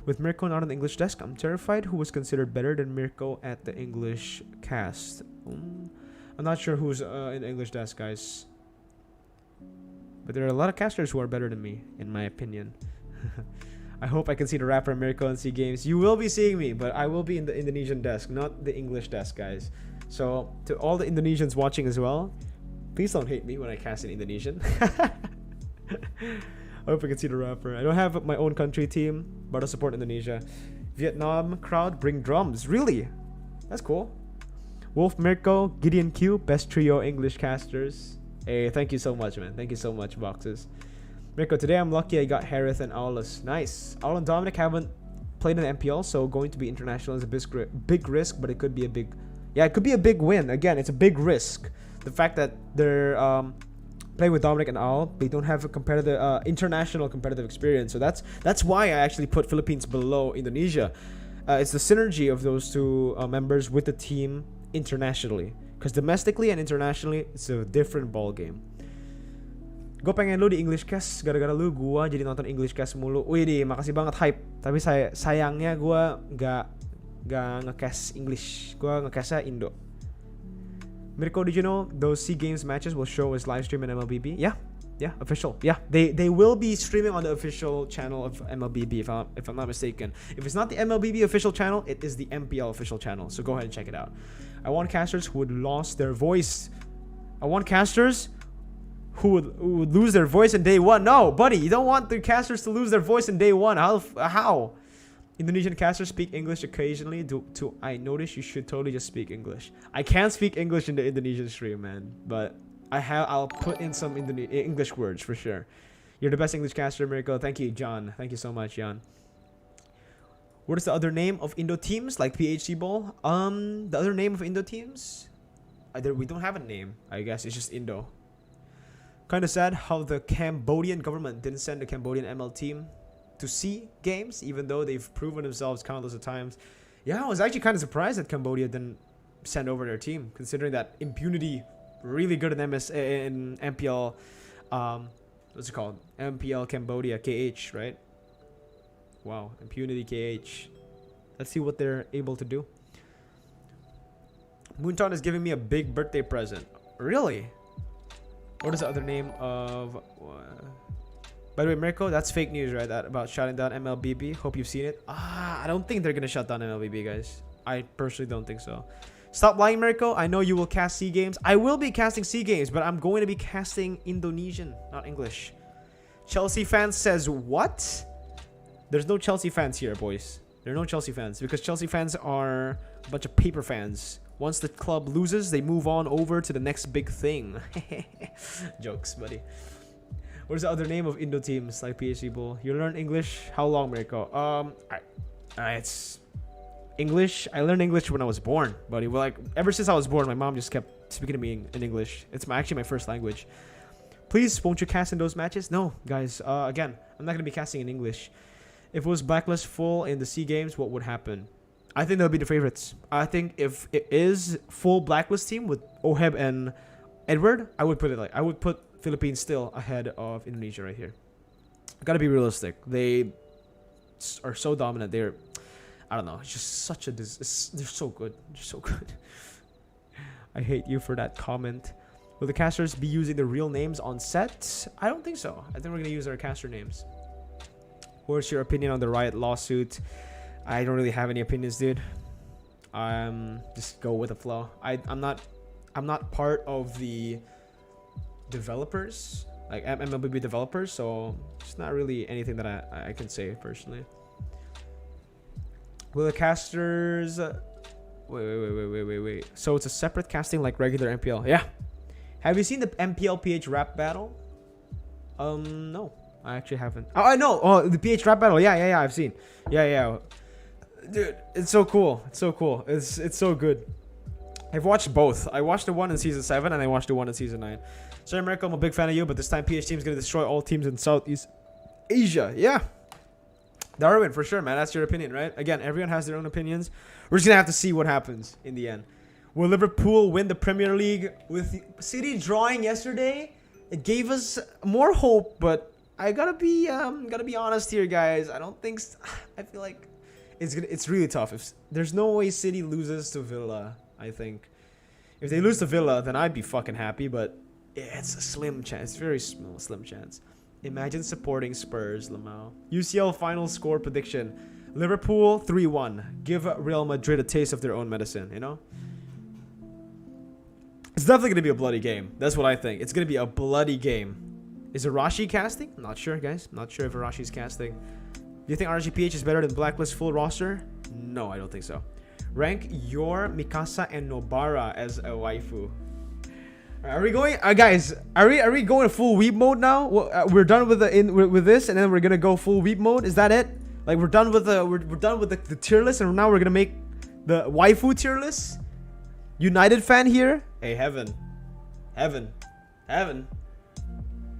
With Mirko not on the English desk, I'm terrified. Who was considered better than Mirko at the English cast? I'm not sure who's in the English desk, guys. But there are a lot of casters who are better than me, in my opinion. I hope I can see the rapper Mirko in SEA Games. You will be seeing me, but I will be in the Indonesian desk, not the English desk, guys. So, to all the Indonesians watching as well, please don't hate me when I cast in Indonesian. I hope I can see the rapper. I don't have my own country team, but I support Indonesia. Vietnam crowd bring drums. Really? That's cool. Wolf, Mirko, Gideon Q, best trio English casters. Hey, thank you so much, man. Thank you so much, Boxes. Mirko, today I'm lucky I got Harith and Aulus. Nice. Aul and Dominic haven't played in the MPL, so going to be international is a big risk, but it could be a big... Yeah, it could be a big win. Again, it's a big risk. The fact that they're playing with Dominic and Al, they don't have a competitive, international competitive experience. So that's why I actually put Philippines below Indonesia. It's the synergy of those two members with the team internationally. Because domestically and internationally, it's a different ball game. Gue pengen lu di English Cast, gara-gara lu gue jadi nonton English Cast mulu. Wih, makasih banget hype. Tapi sayangnya gue nggak nge-cast English. Gue nge-castnya Indo. Mirko, did you know those SEA Games matches will show as live stream in MLBB? Yeah, official. Yeah, they will be streaming on the official channel of MLBB if I'm not mistaken. If it's not the MLBB official channel, it is the MPL official channel. So go ahead and check it out. I want casters who would lost their voice. I want casters who would lose their voice in day one. No, buddy, you don't want the casters to lose their voice in day one. How? Indonesian casters speak English occasionally. I notice you should totally just speak English. I can't speak English in the Indonesian stream, man, but I'll put in some English words for sure. You're the best English caster, Mirko. Thank you, John. Thank you so much, John. What is the other name of Indo teams like PHC Bowl? The other name of Indo teams? We don't have a name. I guess it's just Indo. Kind of sad how the Cambodian government didn't send the Cambodian ML team to SEA Games, even though they've proven themselves countless of times. Yeah, I was actually kind of surprised that Cambodia didn't send over their team, considering that impunity really good in MPL. What's it called? MPL Cambodia KH, right? Wow, impunity KH. Let's see what they're able to do. Moonton is giving me a big birthday present. Really? What is the other name of... By the way, Mirko, that's fake news, right? That about shutting down MLBB. Hope you've seen it. I don't think they're gonna shut down MLBB, guys. I personally don't think so. Stop lying, Mirko. I know you will cast SEA Games. I will be casting SEA Games, but I'm going to be casting Indonesian, not English. Chelsea fans says what? There's no Chelsea fans here, boys. There are no Chelsea fans because Chelsea fans are a bunch of paper fans. Once the club loses, they move on over to the next big thing. Jokes, buddy. What is the other name of Indo teams like PHC Bowl? You learn English? How long, Mirko? It's English. I learned English when I was born, buddy. Well, like ever since I was born, my mom just kept speaking to me in English. It's actually my first language. Please, won't you cast in those matches? No, guys. Again, I'm not gonna be casting in English. If it was blacklist full in the SEA Games, what would happen? I think they'll be the favorites. I think if it is full blacklist team with Oheb and Edward, I would put Philippines still ahead of Indonesia right here. Gotta be realistic. They are so dominant. I don't know. It's just such a... they're so good. They're so good. I hate you for that comment. Will the casters be using the real names on set? I don't think so. I think we're gonna use our caster names. What's your opinion on the Riot lawsuit? I don't really have any opinions, dude. Just go with the flow. I'm not part of the developers, like MLBB developers, so it's not really anything that I can say personally. Will the casters wait. So it's a separate casting like regular MPL. Yeah. Have you seen the MPL PH rap battle? No. I actually haven't. Oh, I know. Oh, the PH rap battle. Yeah. I've seen. Yeah. Dude, it's so cool. It's so cool. It's so good. I've watched both. I watched the one in season 7 and I watched the one in season 9. Sorry, Mirko, I'm a big fan of you, but this time PH team is gonna destroy all teams in Southeast Asia. Yeah. Darwin, for sure, man. That's your opinion, right? Again, everyone has their own opinions. We're just gonna have to see what happens in the end. Will Liverpool win the Premier League? With City drawing yesterday, it gave us more hope, but I gotta be honest here, guys. I don't think I feel like it's really tough. If there's no way City loses to Villa, I think if they lose to Villa, then I'd be fucking happy. But yeah, it's a slim chance. It's very small, slim chance. Imagine supporting Spurs, Lamau. UCL final score prediction: Liverpool 3-1. Give Real Madrid a taste of their own medicine. You know. It's definitely gonna be a bloody game. That's what I think. It's gonna be a bloody game. Is Arashi casting? Not sure, guys. Not sure if Arashi's casting. Do you think RGPH is better than Blacklist full roster? No, I don't think so. Rank your Mikasa and Nobara as a waifu. Are we going, guys? Are we going full weeb mode now? We're done with with this, and then we're gonna go full weeb mode. Is that it? Like we're done with the tier list, and now we're gonna make the waifu tier list. United fan here. Hey, heaven.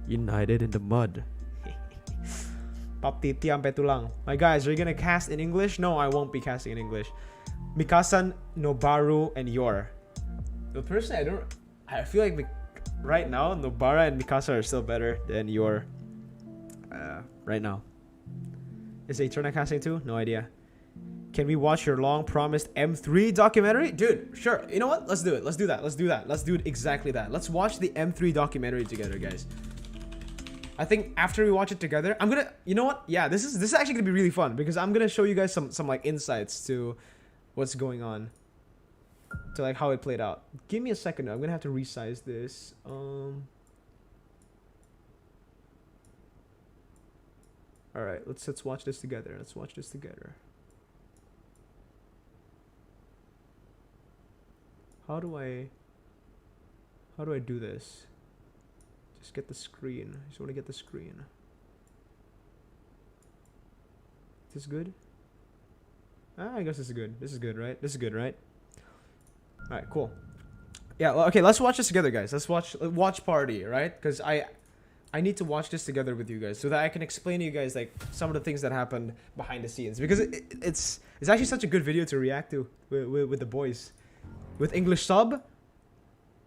United in the mud. Pap titi ampe tulang. My guys, are you gonna cast in English? No, I won't be casting in English. Mikasan, Nobaru, and Yor. The person I feel like right now Nobara and Mikasa are still better than Yor. Right now. Is Eterna casting too? No idea. Can we watch your long promised M3 documentary? Dude, sure. You know what? Let's do it. Let's do that. Let's do that. Let's do it exactly that. Let's watch the M3 documentary together, guys. I think after we watch it together, I'm gonna, you know what? Yeah, this is actually gonna be really fun because I'm gonna show you guys some like insights to what's going on, to like how it played out. Give me a second. I'm gonna have to resize this. All right, let's watch this together. Let's watch this together. How do I do this? Just get the screen. I just want to get the screen. Is this good? I guess this is good. This is good, right? This is good, right? All right, cool. Yeah, okay, let's watch this together, guys. Let's watch party, right? Because I need to watch this together with you guys so that I can explain to you guys like some of the things that happened behind the scenes, because it's actually such a good video to react to with the boys. With English sub?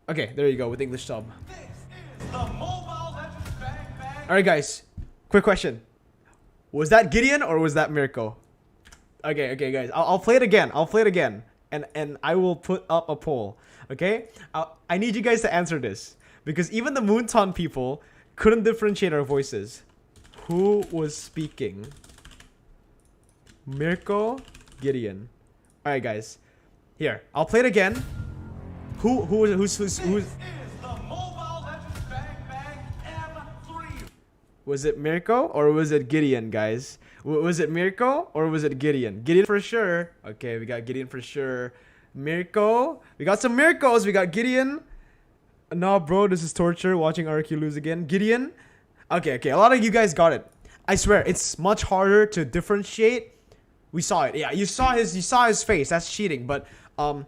Okay, there you go, with English sub. Alright guys, quick question. Was that Gideon or was that Mirko? Okay, guys, I'll play it again. I'll play it again. And I will put up a poll. Okay? I need you guys to answer this. Because even the Moonton people couldn't differentiate our voices. Who was speaking? Mirko, Gideon. Alright guys. Here, I'll play it again. Who's Was it Mirko or was it Gideon, guys? Was it Mirko or was it Gideon? Gideon for sure. Okay, we got Gideon for sure. Mirko. We got some Mirkos. We got Gideon. No, bro, this is torture watching RQ lose again. Gideon. Okay. A lot of you guys got it. I swear, it's much harder to differentiate. We saw it. Yeah, you saw his face. That's cheating. But on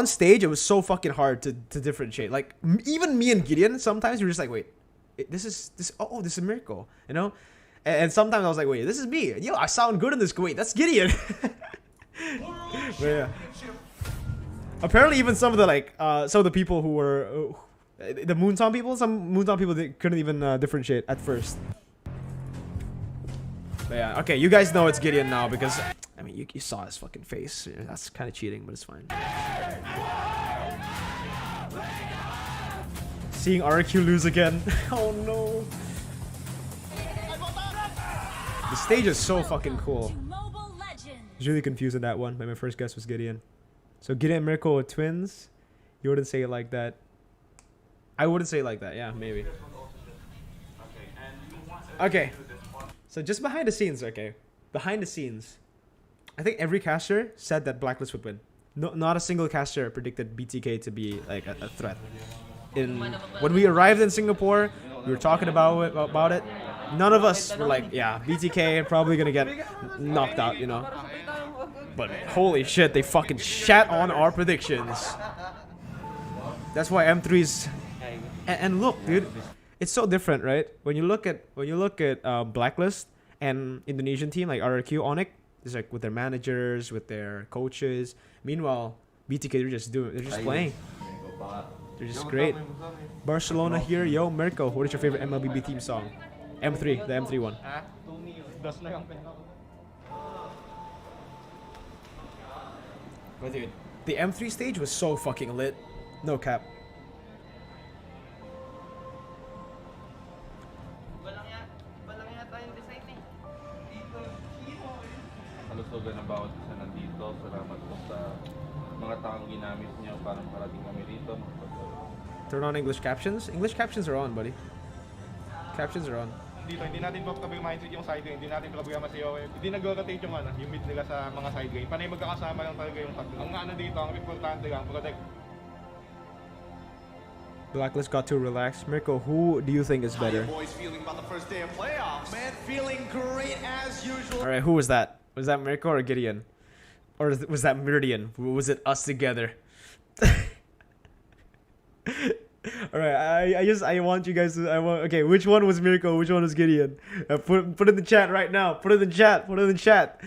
stage, it was so fucking hard to differentiate. Like even me and Gideon, sometimes you're just like, wait, this is Mirko, you know? And sometimes I was like, wait, this is me. Yo, I sound good in this. Wait, that's Gideon. But yeah. Apparently, even some of the people who were the Moonton people, some Moonton people couldn't even differentiate at first. But yeah, okay, you guys know it's Gideon now because I mean you saw his fucking face. That's kind of cheating, but it's fine. Seeing RQ lose again. Oh no. The stage is so fucking cool. I was really confused on that one, but my first guess was Gideon. So Gideon and Mirko are twins. You wouldn't say it like that. I wouldn't say it like that, yeah, maybe. Okay. So just behind the scenes, okay. Behind the scenes. I think every caster said that Blacklist would win. No, not a single caster predicted BTK to be like a threat. When we arrived in Singapore, we were talking about it. None of us were like, yeah, BTK probably gonna get knocked out, you know. But holy shit, they fucking shat on our predictions. That's why M3's and look, dude, it's so different, right? When you look at Blacklist and Indonesian team like RRQ Onyx, it's like with their managers, with their coaches. Meanwhile, BTK they're just playing. They're just great. Barcelona here, yo, Mirko. What is your favorite MLBB team song? M3, the M3 one. But dude, the M3 stage was so fucking lit. No cap. Kalusugan ng bawat isa nandito. Salamat po sa mga taong ginamit niyo para parating kami rito. Turn on English captions. English captions are on, buddy. Captions are on. Dito, hindi natin magkabay mindset yung side game. Hindi natin problema sa iyo. Hindi nag-rotate yung yung mid nila sa mga side game. Panay magkakasama lang talaga yung tatlo. Ang ano dito, ang importante lang, protect. Blacklist got too relaxed. Mirko, who do you think is better? How you boys feeling about the first day of playoffs? Man, feeling great as usual. All right, who was that? Was that Mirko or Gideon? Or was that Meridian? Was it us together? All right, I want you guys to. Okay, which one was Mirko? Which one was Gideon? Put in the chat right now. Put it in the chat. Put it in the chat.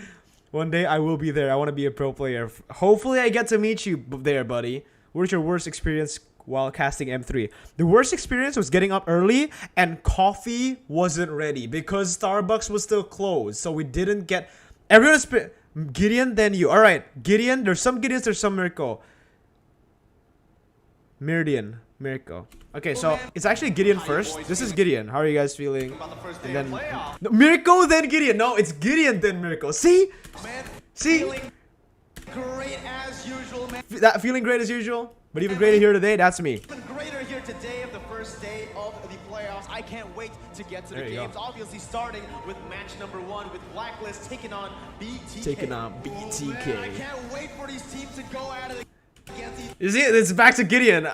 One day I will be there. I want to be a pro player. Hopefully I get to meet you there, buddy. What's your worst experience while casting M3? The worst experience was getting up early and coffee wasn't ready because Starbucks was still closed. So we didn't get... Everyone's... Gideon, then you. All right, Gideon. There's some Gideons, there's some Mirko. Mirko. Okay, so it's actually Gideon first. This is Gideon. How are you guys feeling? And then no, Mirko, then Gideon. No, it's Gideon, then Mirko. See? Feeling great as usual, man. That feeling great as usual, but even greater here today. That's me. Even greater here today of the first day of the playoffs. I can't wait to get to the games. Obviously, starting with match number 1 with Blacklist taking on BTK. BTK. I can't wait for these teams to go at it against each You see, it's back to Gideon.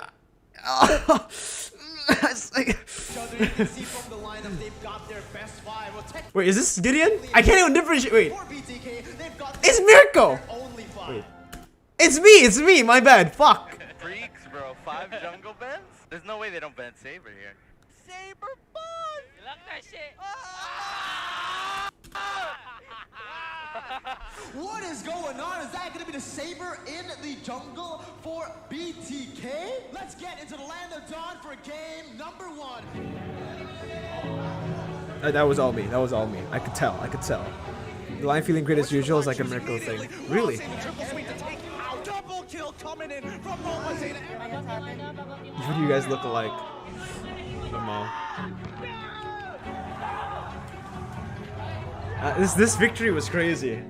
It's like... other. You can see from the lineup they've got their best 5. Well, Wait, is this Gideon? I can't even differentiate. Wait, for BTK, they've got it's Mirko. only 5. Wait. It's me. My bad. Fuck. Freaks, bro. 5 jungle bends? There's no way they don't bend Saber here. Saber bond! You like that shit? What is going on? Is that going to be the Saber in the jungle for BTK? Let's get into the land of Dawn for game number 1. That was all me. I could tell. The line feeling great as usual is like a Mirko thing. Really? Double kill coming in from Nova Zeta. Who do you guys look alike? This victory was crazy.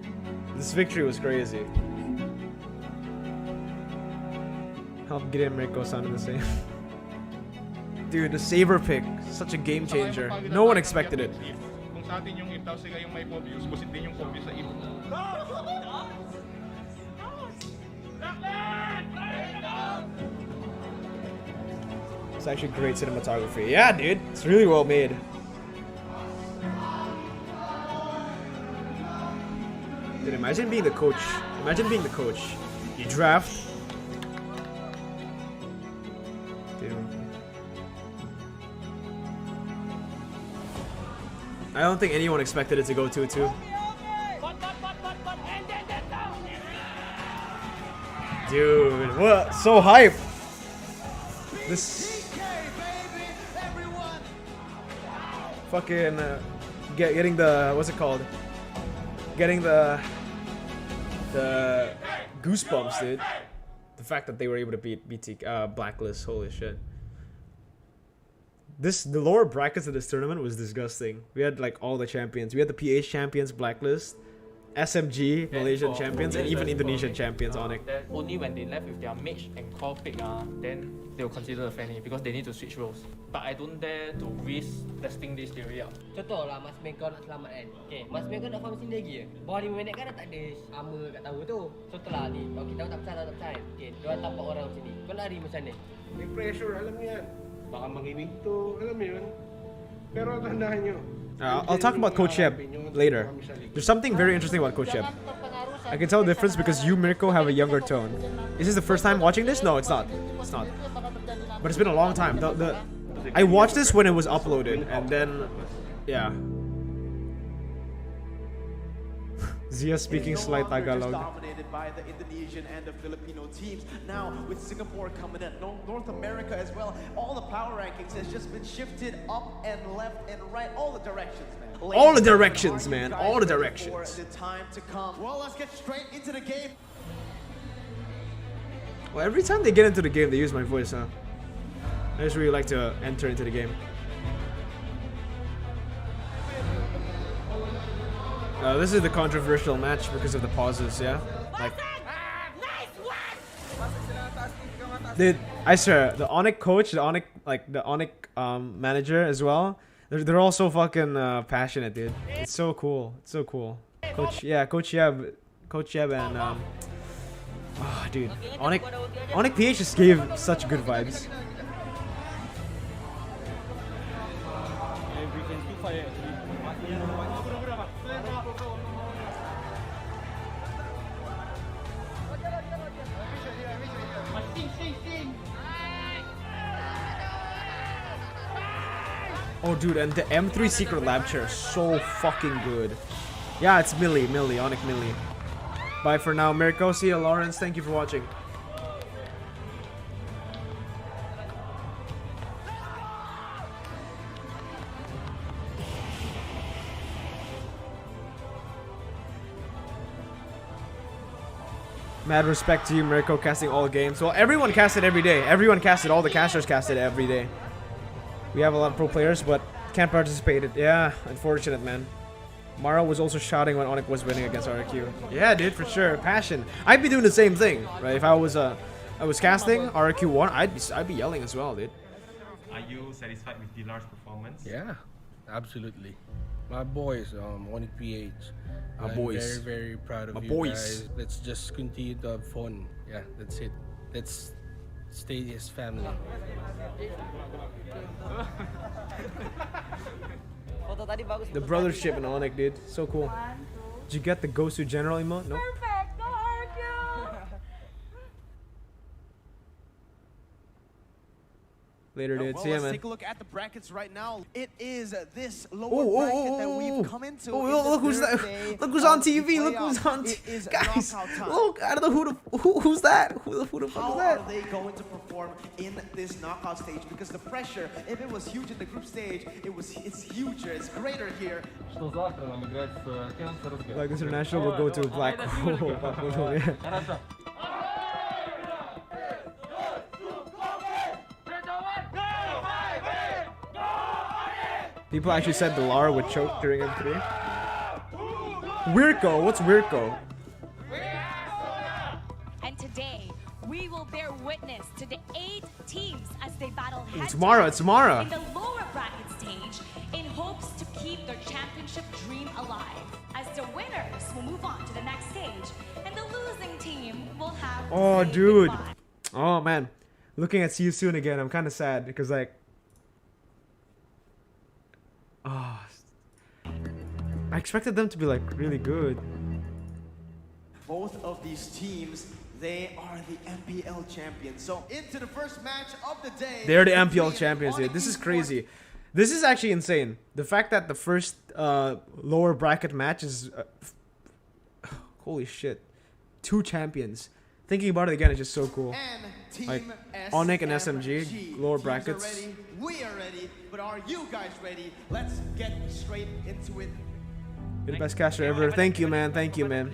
How Gideon and Mirko sounded the same. Dude, the Saber pick, such a game changer. No one expected it. Kung sa atin yung if daw sila yung may Pobius, busit din yung Pobius sa if. It's actually great cinematography. Yeah, dude, it's really well made. Dude, imagine being the coach. You draft. Dude. I don't think anyone expected it to go 2-2. Dude, what? So hype. This fucking getting the what's it called? Getting the goosebumps, dude. The fact that they were able to beat Blacklist, holy shit. The lower brackets of this tournament was disgusting. We had like all the champions. We had the PH champions, Blacklist, SMG, Malaysian champions, and even Indonesian champions on it. Only when they left with their mage and core pick, then they'll consider a fanny because they need to switch roles. But I don't dare to risk testing this theory out. Contoh lah Mas Mirko nak selamat kan. Okay, Mas Mirko nak farm sini lagi je. Bawah 5 minit kan dah tak ada armor kat tower tu. So telah ni. Kalau kita tak percaya. Okay, diorang tampak orang sini. Kau lari macam mana? May pressure, alam niyo yan. Baka manginig to, alam niyo yun. Pero tandaan niyo. I'll talk about Coach Yeb later. There's something very interesting about Coach Yeb. I can tell the difference because you, Mirko, have a younger tone. Is this the first time watching this? No, it's not. But it's been a long time. I watched this when it was uploaded, and then, yeah. Zia speaking slight Tagalog. Dominated by the Indonesian and the Filipino teams. Now with Singapore coming in, North America as well, all the power rankings has just been shifted up and left and right, all the directions, man. All the directions, man. All the directions. For the time to come. Well, let's get straight into the game. Well, every time they get into the game, they use my voice, huh? I just really like to enter into the game. This is the controversial match because of the pauses, yeah? Like, dude, I swear, the Onyx coach, the Onyx manager as well, they're all so fucking passionate, dude. It's so cool. It's so cool. Coach Yeb and dude, Onyx PH just gave such good vibes. Oh, dude, and the M3 Secret Lab chair is so fucking good. Yeah, it's Millie, Onic Millie. Bye for now, Mirko. See you, Lawrence. Thank you for watching. Mad respect to you, Mirko, casting all games. Well, everyone casted every day. Everyone casted. All the casters casted every day. We have a lot of pro players, but can't participate. Yeah, unfortunate, man. Mara was also shouting when Onic was winning against RQ. Yeah, dude, for sure. Passion. I'd be doing the same thing, right? If I was casting RQ won, I'd be yelling as well, dude. Are you satisfied with Dilar's performance? Yeah, absolutely. My boys, Onic PH. My I'm boys. very, very proud of My you boys. guys. Let's just continue to have fun. Yeah, that's it. Let's stay as family. The brothership in Onic, dude. So cool. Did you get the Ghost to General emote? No. Later, dude. Well, See ya, let's man. take a look at the brackets right now. It is this lower bracket that we've come into. Look who's that? Look who's on TV. Look who's on TV. Guys, look. I don't know who's that. Who the fuck is How that? are they going to perform in this knockout stage? Because the pressure, if it was huge in the group stage, it's huger, it's greater here. Like International will go to Black Hole. Yeah. People actually said the Lara would choke during M3. Mirko, what's Mirko? And today, we will bear witness to the 8 teams as they battle head It's Mara, it's Mara. in the lower bracket stage in hopes to keep their championship dream alive. As the winners will move on to the next stage, and the losing team will have to Oh, say dude. goodbye. Oh, man. Looking at See You Soon again, I'm kind of sad because, like, oh, I expected them to be like really good. Both of these teams, they are the MPL champions. So into the first match of the day. They're the MPL champions, dude. This is crazy. This is actually insane. The fact that the first lower bracket match is holy shit, 2 champions. Thinking about it again is just so cool. Like Onic and SMG, lower brackets. We are ready, but are you guys ready? Let's get straight into it. You're the best caster ever. Thank you, man. Thank you, man.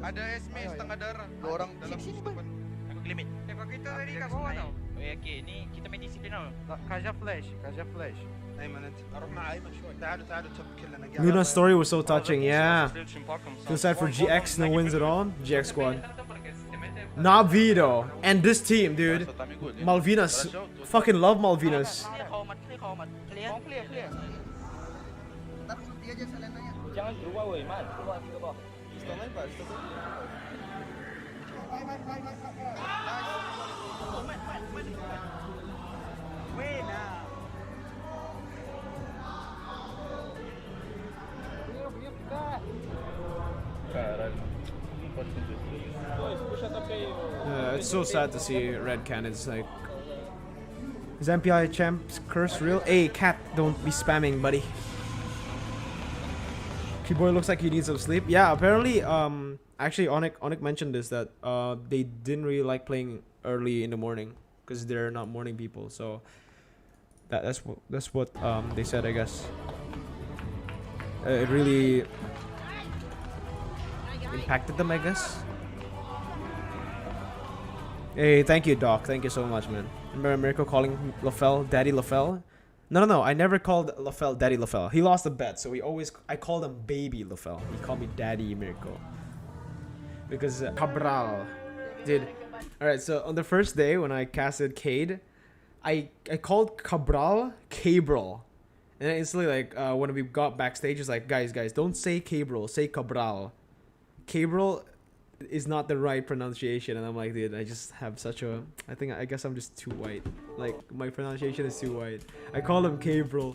Ada SME setengah darah. 2 orang dalam suspension. Aku limit. Kalau kita tadi kat bawah tau. Okey, ni kita main disiplin tau. Kaja flash. Luna's story was so touching, yeah. Feel sad for GX, no wins at all. GX squad. Not Vito. And this team, dude. Malvinas. Fucking love Malvinas. Jangan keluar weh, Man. Keluar ke bawah. Yeah, it's so sad to see red cannons. Like, is MPI champ's curse real? Hey, cat, don't be spamming, buddy. Keyboy looks like he needs some sleep. Yeah, apparently, actually, Onic mentioned this that they didn't really like playing early in the morning because they're not morning people. So that's what they said, I guess. It really impacted them, I guess. Hey, thank you, Doc. Thank you so much, man. Remember Mirko calling LaFell Daddy LaFell? No. I never called LaFell Daddy LaFell. He lost the bet, so I called him Baby LaFell. He called me Daddy Mirko. Because Cabral. Dude. Alright, so on the first day when I casted Cade, I called Cabral Cabral. And then instantly, like, when we got backstage, it's like, guys, don't say Cabral, say Cabral. Cabral is not the right pronunciation, and I'm like, dude, I just have such a, I guess I'm just too white. Like, my pronunciation is too white. I call him Cabral.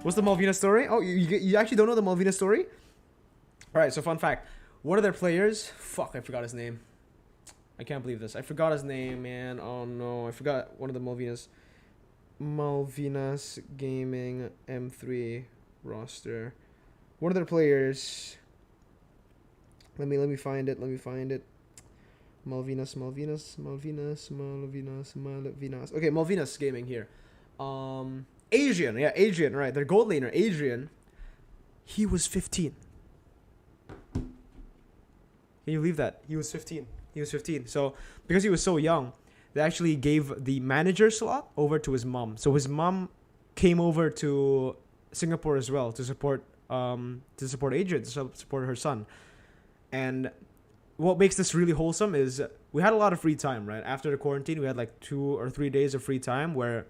What's the Malvina story? Oh, you actually don't know the Malvina story? Alright, so fun fact. One of their players, fuck, I forgot his name. I can't believe this. I forgot his name, man. Oh no, I forgot one of the Malvinas. Malvinas Gaming M3 roster. What are their players? Let me find it. Malvinas. Okay, Malvinas Gaming here. Adrian, right. Their gold laner, Adrian. He was 15. Can you believe that? He was 15. So because he was so young, they actually gave the manager slot over to his mom. So his mom came over to Singapore as well to support Adrian, to support her son. And what makes this really wholesome is we had a lot of free time, right? After the quarantine, we had like 2 or 3 days of free time where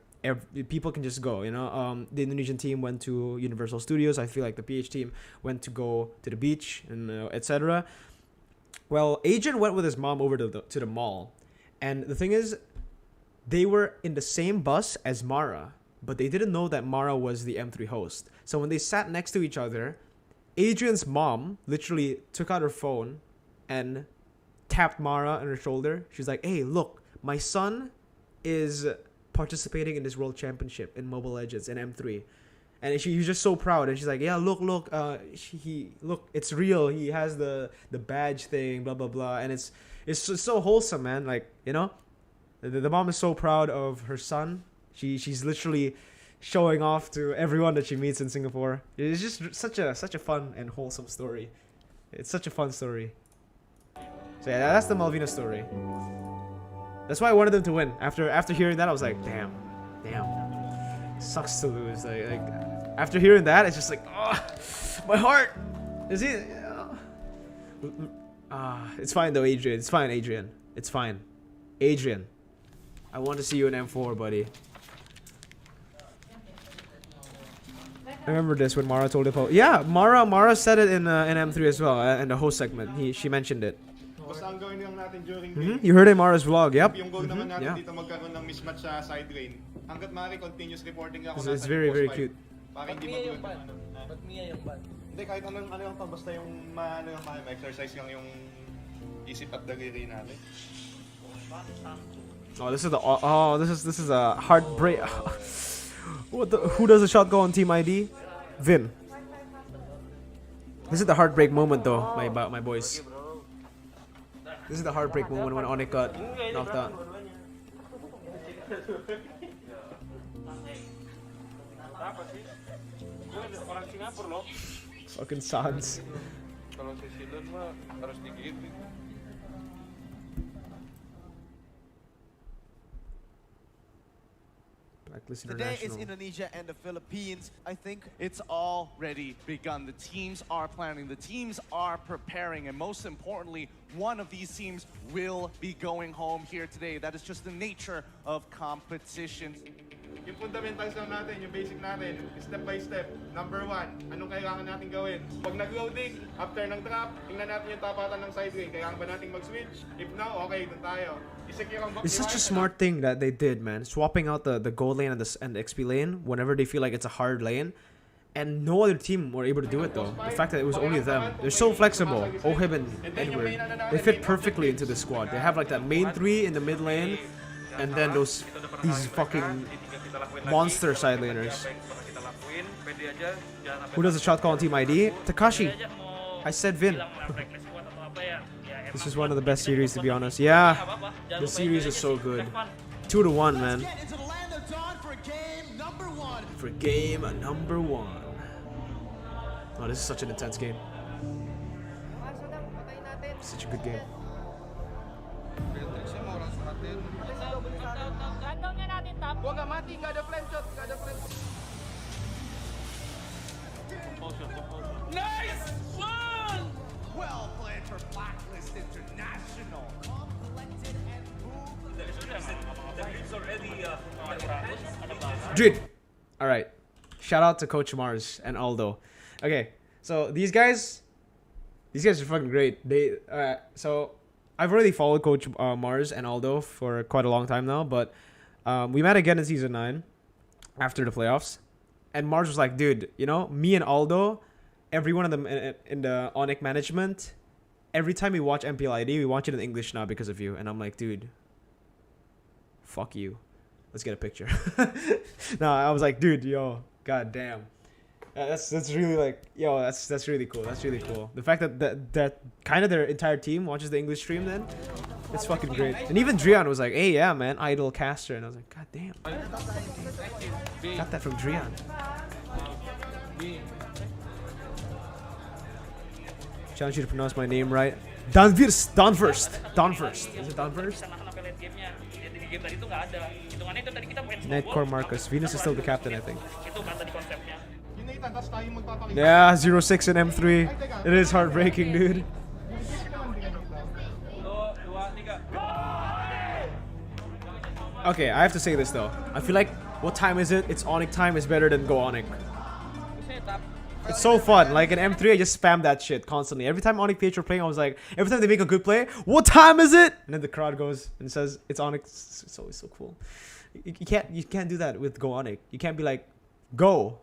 people can just go, the Indonesian team went to Universal Studios. I feel like the PH team went to go to the beach and etc. Well, Adrian went with his mom over to the mall. And the thing is, they were in the same bus as Mara, but they didn't know that Mara was the M3 host. So when they sat next to each other, Adrian's mom literally took out her phone and tapped Mara on her shoulder. She's like, hey, look, my son is participating in this world championship in Mobile Legends and M3. And she was just so proud. And she's like, yeah, look, it's real. He has the badge thing, blah, blah, blah. And it's so wholesome, man. Like, the mom is so proud of her son. She's literally showing off to everyone that she meets in Singapore. It's just such a fun and wholesome story. It's such a fun story. So yeah, that's the Malvina story. That's why I wanted them to win. After hearing that, I was like, damn. Sucks to lose. Like after hearing that, it's just like, oh, my heart. Is he? It's fine though, Adrian. It's fine, Adrian. It's fine, Adrian. I want to see you in M4, buddy. I remember this when Mara told it. Yeah, Mara said it in M3 as well, in the host segment. She mentioned it. Basta ang gawin lang natin during game. You heard in Mara's vlog, yep. Yung goal naman natin dito magkaroon ng mismatch sa side lane. Hanggat maaari continuous reporting ako. It's very cute. Para hindi yung ban. Ba't Mia yung ban? Hindi, kahit ano lang to, basta yung ma-exercise lang yung isip at daliri natin. Oh, this is a heartbreak. Who does the shot go on Team ID? Vin. This is the heartbreak moment though, my boys. This is the heartbreak moment when Onyx got knocked out. Fucking Sans. Today is Indonesia and the Philippines. I think it's already begun. The teams are planning, the teams are preparing, and most importantly, one of these teams will be going home here today. That is just the nature of competition. Yung fundamentals lang natin, yung basic natin, step by step. Number 1, anong kailangan natin gawin? Pag nag-loading, after ng trap, tingnan natin yung tapatan ng side lane. Kailangan ba natin mag-switch? If no, okay, dun tayo. It's such a smart thing that they did, man. Swapping out the gold lane and the XP lane whenever they feel like it's a hard lane. And no other team were able to do it though. The fact that it was only them. They're so flexible. Ohib and Edward. They fit perfectly into the squad. They have like that main 3 in the mid lane. And then these fucking monster side laners. Who does the shot call on Team ID? Takashi. I said Vin. This is one of the best series, to be honest. Yeah, the series is so good. 2-1, man. For game number 1. Oh, this is such an intense game. Such a good game. Nice one! Well played for Blacklist International. Dude, all right. Shout out to Coach Mars and Aldo. Okay, so these guys are fucking great. So I've already followed Coach Mars and Aldo for quite a long time now, but we met again in season 9 after the playoffs, and Mars was like, dude, me and Aldo, everyone of them in the Onyx management, every time we watch MPL ID, we watch it in English now because of you. And I'm like, dude, fuck you. let's get a picture. No, I was like, dude, yo, god damn. That's really like, yo, that's really cool. That's really cool. The fact that kind of their entire team watches the English stream, then it's fucking great. And even Drian was like, hey, yeah, man, idol caster, and I was like, god damn. Got that from Drian. Challenge you to pronounce my name right. Danfirst. Is it Danfirst? Nightcore Marcus. Venus is still the captain, I think. Yeah, 0-6 in M3. It is heartbreaking, dude. Okay, I have to say this though. I feel like, what time is it? It's Onyx time is better than Go Onyx. It's so fun. Like in M3, I just spam that shit constantly. Every time Onyx PH were playing, I was like, every time they make a good play, what time is it? And then the crowd goes and says it's Onyx. It's always so cool. You can't do that with Go Onyx. You can't be like, go.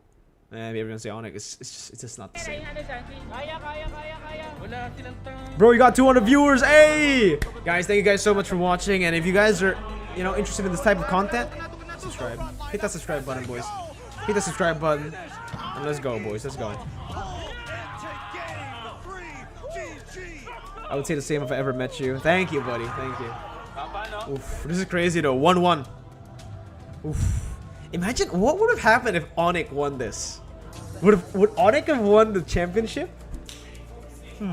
And everyone say Onyx. It's just not the same. Bro, you got 200 viewers. Hey, guys, thank you guys so much for watching. And if you guys are, interested in this type of content, subscribe. Hit that subscribe button, boys. Hit the subscribe button. And let's go, boys. Let's go. I would say the same if I ever met you. Thank you, buddy. Thank you. Oof, this is crazy though. 1-1. Oof. Imagine what would have happened if Onyx won this. Would Onyx have won the championship? Sige,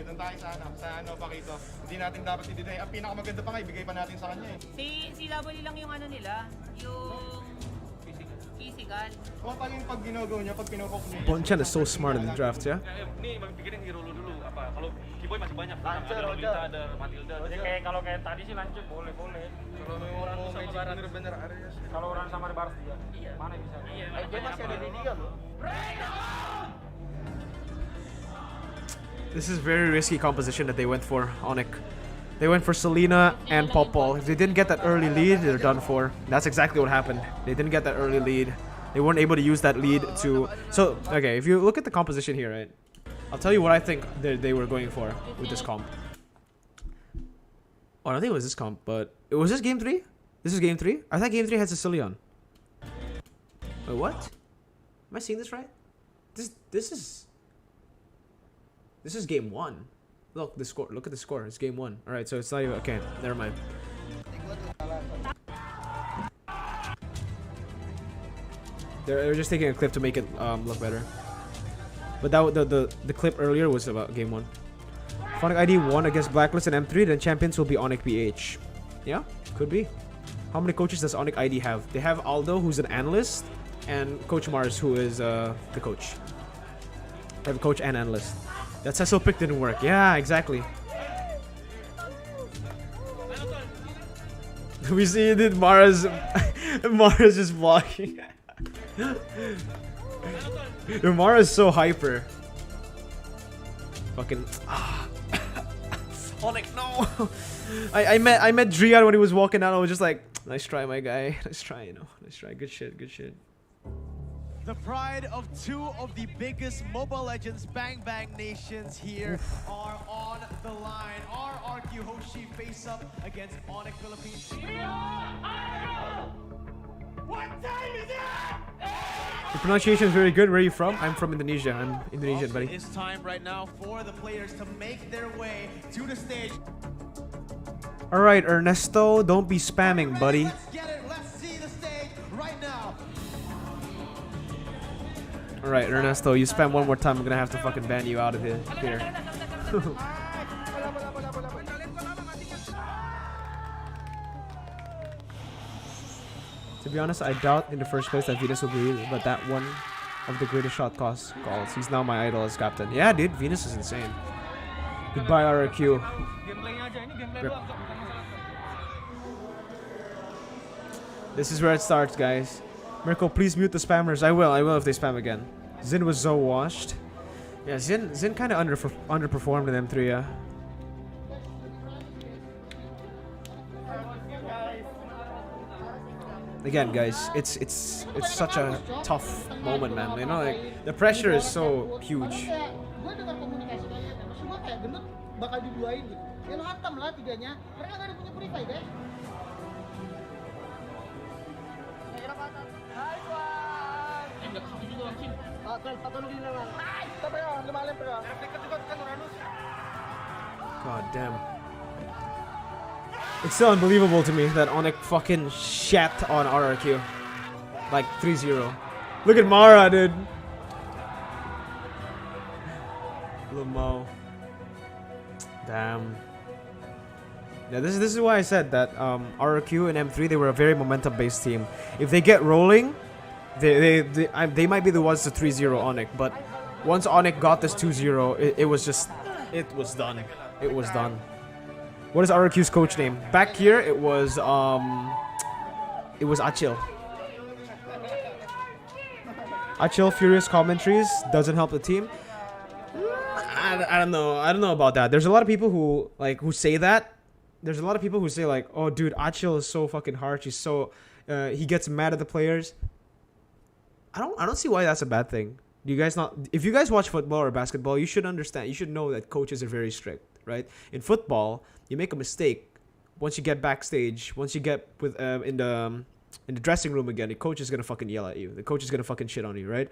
doon tayo sa Pakito. Hindi natin dapat i-deny. Ang pinakamaganda pa nga, ibigay pa natin sa kanya eh. Si Laboli lang yung ano nila, yung physical. Kung pa yung pag ginogo niya, pag pinupok niya. Bonchan is so smart in the draft, yeah? Ini pikirin hero lu dulu apa kalau Kiboy masih banyak ada Lolita ada Matilda kalau kayak tadi sih lanjut boleh kalau orang sama Barat bener-bener Aries kalau orang sama Barat iya mana bisa dia masih ada di liga loh. This is very risky composition that they went for, Onyx. They went for Selena and Popol. If they didn't get that early lead, they're done for. That's exactly what happened. They didn't get that early lead. They weren't able to use that lead to... So, okay, if you look at the composition here, right? I'll tell you what I think they were going for with this comp. Oh, I don't think it was this comp, but... Was this game 3? This is game 3? I thought game 3 had Sicilian. Wait, what? Am I seeing this right? This is game 1. Look, the score. Look at the score. It's game 1. Alright, so it's not even... Okay, never mind. They're just taking a clip to make it look better. But that the clip earlier was about game 1. Phonic ID won against Blacklist and M3, then champions will be Onyx PH. Yeah, could be. How many coaches does Onyx ID have? They have Aldo, who's an analyst, and Coach Mars, who is the coach. They have a coach and analyst. That Cecil pick didn't work. Yeah, exactly. We see it. Mara's just blocking. Mara's so hyper. Fucking. Onyx, no. I met Drian when he was walking out. I was just like, nice try, my guy. Nice try, nice try. Good shit. Good shit. The pride of two of the biggest Mobile Legends Bang Bang nations here are on the line. Our RQ Hoshi face up against Onyx Philippines. What time is it? The pronunciation is very good. Where are you from? I'm from Indonesia. I'm Indonesian, buddy. It's time right now for the players to make their way to the stage. Alright, Ernesto, don't be spamming, buddy. Let's get it. Let's see the stage right now. Alright, Ernesto, you spam one more time, I'm gonna have to fucking ban you out of here. To be honest, I doubt in the first place that Venus will be, but that one of the greatest shot calls. He's now my idol as captain. Yeah, dude, Venus is insane. Goodbye, RRQ. Rip. This is where it starts, guys. Mirko, please mute the spammers. I will if they spam again. Zin was so washed. Yeah, Zin kind of underperformed in M3, yeah. Again, guys, it's such a tough moment, man. You know, like the pressure is so huge. God damn. It's still unbelievable to me that Onyx fucking shat on RRQ. Like 3-0. Look at Mara, dude. Lamo. Damn. Yeah, this is why I said that RRQ and M3, they were a very momentum-based team. If they get rolling, they might be the ones to 3-0 Onyx. But once Onyx got this 2-0, it was done. It was done. What is RRQ's coach name? Back here, it was Achil. Achil furious commentaries doesn't help the team. I don't know. I don't know about that. There's a lot of people who say that. There's a lot of people who say like, "Oh, dude, Achil is so fucking harsh. He's so he gets mad at the players." I don't see why that's a bad thing. Do you guys not? If you guys watch football or basketball, you should understand. You should know that coaches are very strict, right? In football, you make a mistake. Once you get backstage, once you get with in the dressing room again, the coach is gonna fucking yell at you. The coach is gonna fucking shit on you, right?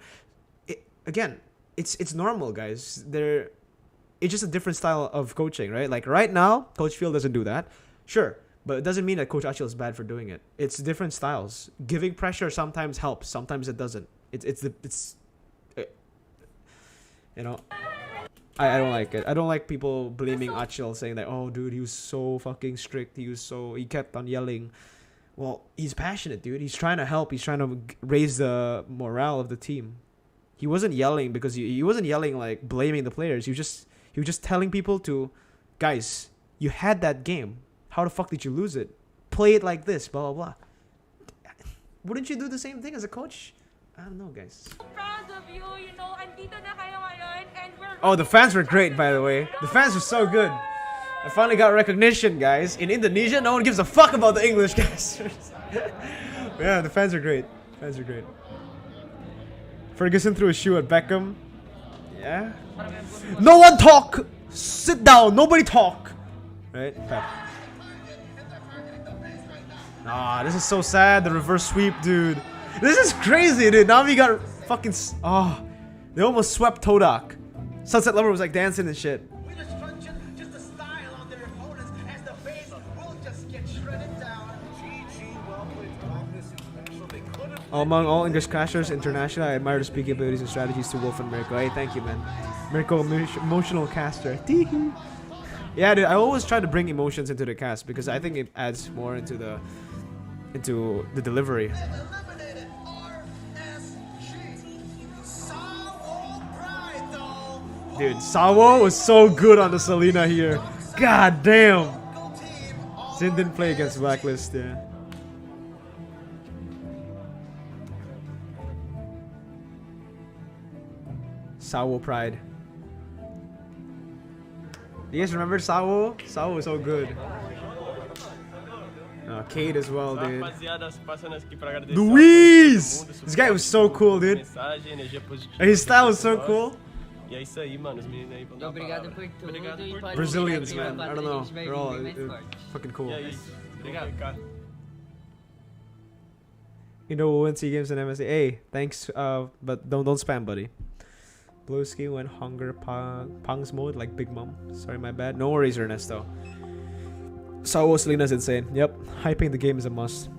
It's normal, guys. It's just a different style of coaching, right? Like right now, Coach Field doesn't do that. Sure, but it doesn't mean that Coach Achil is bad for doing it. It's different styles. Giving pressure sometimes helps, sometimes it doesn't. You know, I don't like it. I don't like people blaming Achil, saying that, oh, dude, he was so fucking strict. He kept on yelling. Well, he's passionate, dude. He's trying to help. He's trying to raise the morale of the team. He wasn't yelling because he wasn't yelling like blaming the players. He was just telling people to, guys, you had that game. How the fuck did you lose it? Play it like this, blah, blah, blah. Wouldn't you do the same thing as a coach? I don't know, guys. Proud of you, you know, andito na kayo ngayon, and we're... Oh, the fans were great, by the way. The fans were so good. I finally got recognition, guys. In Indonesia, no one gives a fuck about the English casters. Yeah, the fans are great. Fans are great. Ferguson threw a shoe at Beckham. Yeah. No one talk! Sit down, nobody talk! Right? Pep. Ah, this is so sad, the reverse sweep, dude. This is crazy, dude. Now we got fucking... Oh, they almost swept Todak. Sunset Lover was like dancing and shit. Among all English casters international, I admire the speaking abilities and strategies to Wolf and Mirko. Hey, thank you, man. Mirko, emotional caster. Yeah, dude, I always try to bring emotions into the cast because I think it adds more into the delivery. Dude, Sawo was so good on the Selena here. God damn. Sin didn't play against Blacklist, yeah. Sawo Pride. Do you guys remember Sawo? Sawo was so good. Cade as well, dude. Luiz! This guy was so cool, dude. His style was so cool. Brazilians, man. I don't know. They're all fucking cool. You know, we'll win SEA Games and MSA. Hey, thanks, but don't spam, buddy. Blueski went hunger pungs mode like Big Mom. Sorry, my bad. No worries, Ernesto. Sawo Selena's insane. Yep, hyping the game is a must.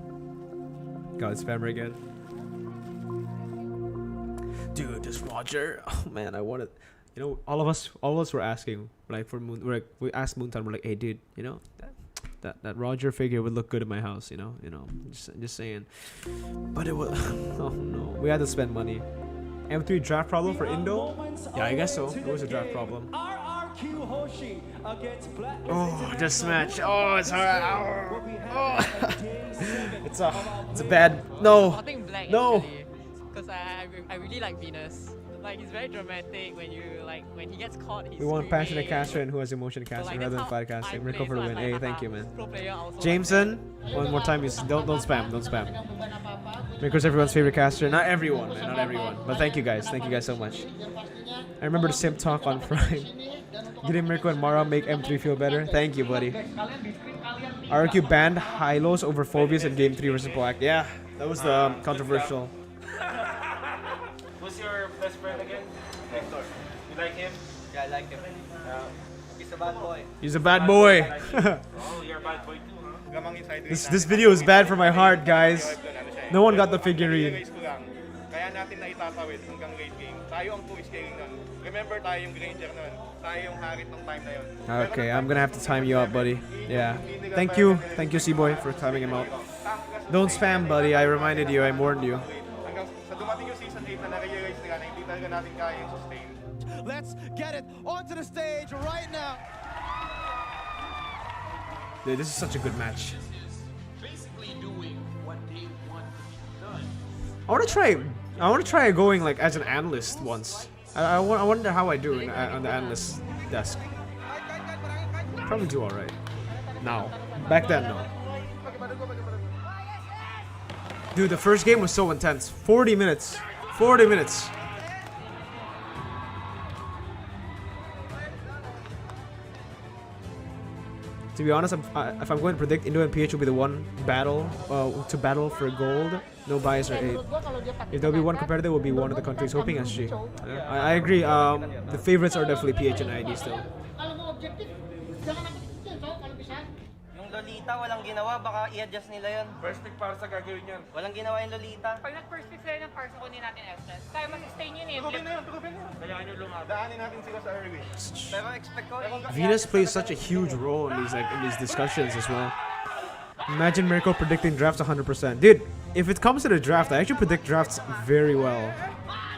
God, spammer again. Dude, this Roger. Oh man, I wanted. You know, all of us were asking like for Moon. We asked Moontan. We're like, hey, dude, you know that Roger figure would look good in my house. You know, just saying. But it was. Oh no, we had to spend money. M3 draft problem for Indo? Yeah, I guess so. It was a draft problem. Oh, this match. Oh, it's hard. Oh. It's a bad. No. I think black. No. Because I really like Venus. Like he's very dramatic when he gets caught. He's we want passionate caster and who has emotion casting rather than flat casting. Mirko for the win. Hey, thank you, man. Jameson, one more time. Don't spam. Don't spam. Mirko's everyone's favorite caster. Not everyone, man. Not everyone. But thank you guys. Thank you guys so much. I remember the simp talk on Friday. Getting Mirko and Mara make M3 feel better. Thank you, buddy. RQ banned high-lows over phobias in Game 3 versus Black. Yeah, That was the controversial. Who's your best friend again? Hector. You like him? Yeah, I like him. He's a bad boy. He's a bad boy. Oh, you're a bad boy too, huh? This video is bad for my heart, guys. No one got the figurine. Kaya natin na itatawid hanggang late game. Tayo ang co-scaling nun. Remember tayo yung Granger nun. Tayo yung harit ng time na yun. Okay, I'm gonna have to time you out, buddy. Yeah. Thank you, C-Boy, for timing him out. Don't spam, buddy. I reminded you. I warned you. Hanggang sa dumating yung season 8 na na-realize nila na hindi talaga natin kaya yung sustain. Let's get it onto the stage right now. Dude, this is such a good match. Basically doing what they want to be done. I want to try going like as an analyst once. I wonder how I do on the analyst desk. Probably do all right. Now, back then no. Dude, the first game was so intense. 40 minutes. 40 minutes. To be honest, if I'm going to predict, Indo and PH will be the one battle to battle for gold. No bias or aid. If there'll be one competitor, it will be one of the countries. Hoping SG. I agree. The favorites are definitely PH and ID still. Yung Lolita, walang ginawa. Baka i-adjust nila yun. First pick para sa gagawin yan. Walang ginawa yung Lolita. Pag nag-first pick sila ng Parsa, kunin natin Estes. Kaya mag-sustain yun eh. Tukupin na yun. Kailangan nyo lumaban. Daanin natin sila sa early. Pero expect ko Venus plays such a huge role in these discussions as well. Imagine Mirko predicting drafts 100%. Dude, if it comes to the draft, I actually predict drafts very well.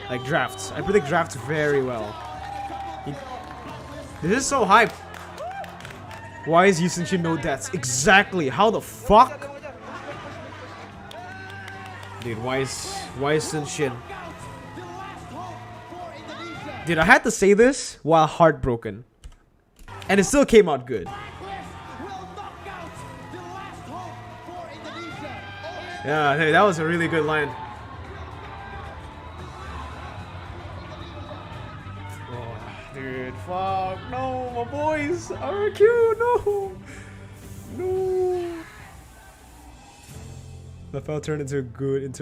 Like drafts. I predict drafts very well. This is so hype. Why is Yushin Shin no deaths? Exactly. How the fuck? Dude, why is Sun Shin? Dude, I had to say this while heartbroken. And it still came out good. Yeah, hey, that was a really good line. Oh, dude, fuck. No, my boys. RQ, no. No. LaFell turned into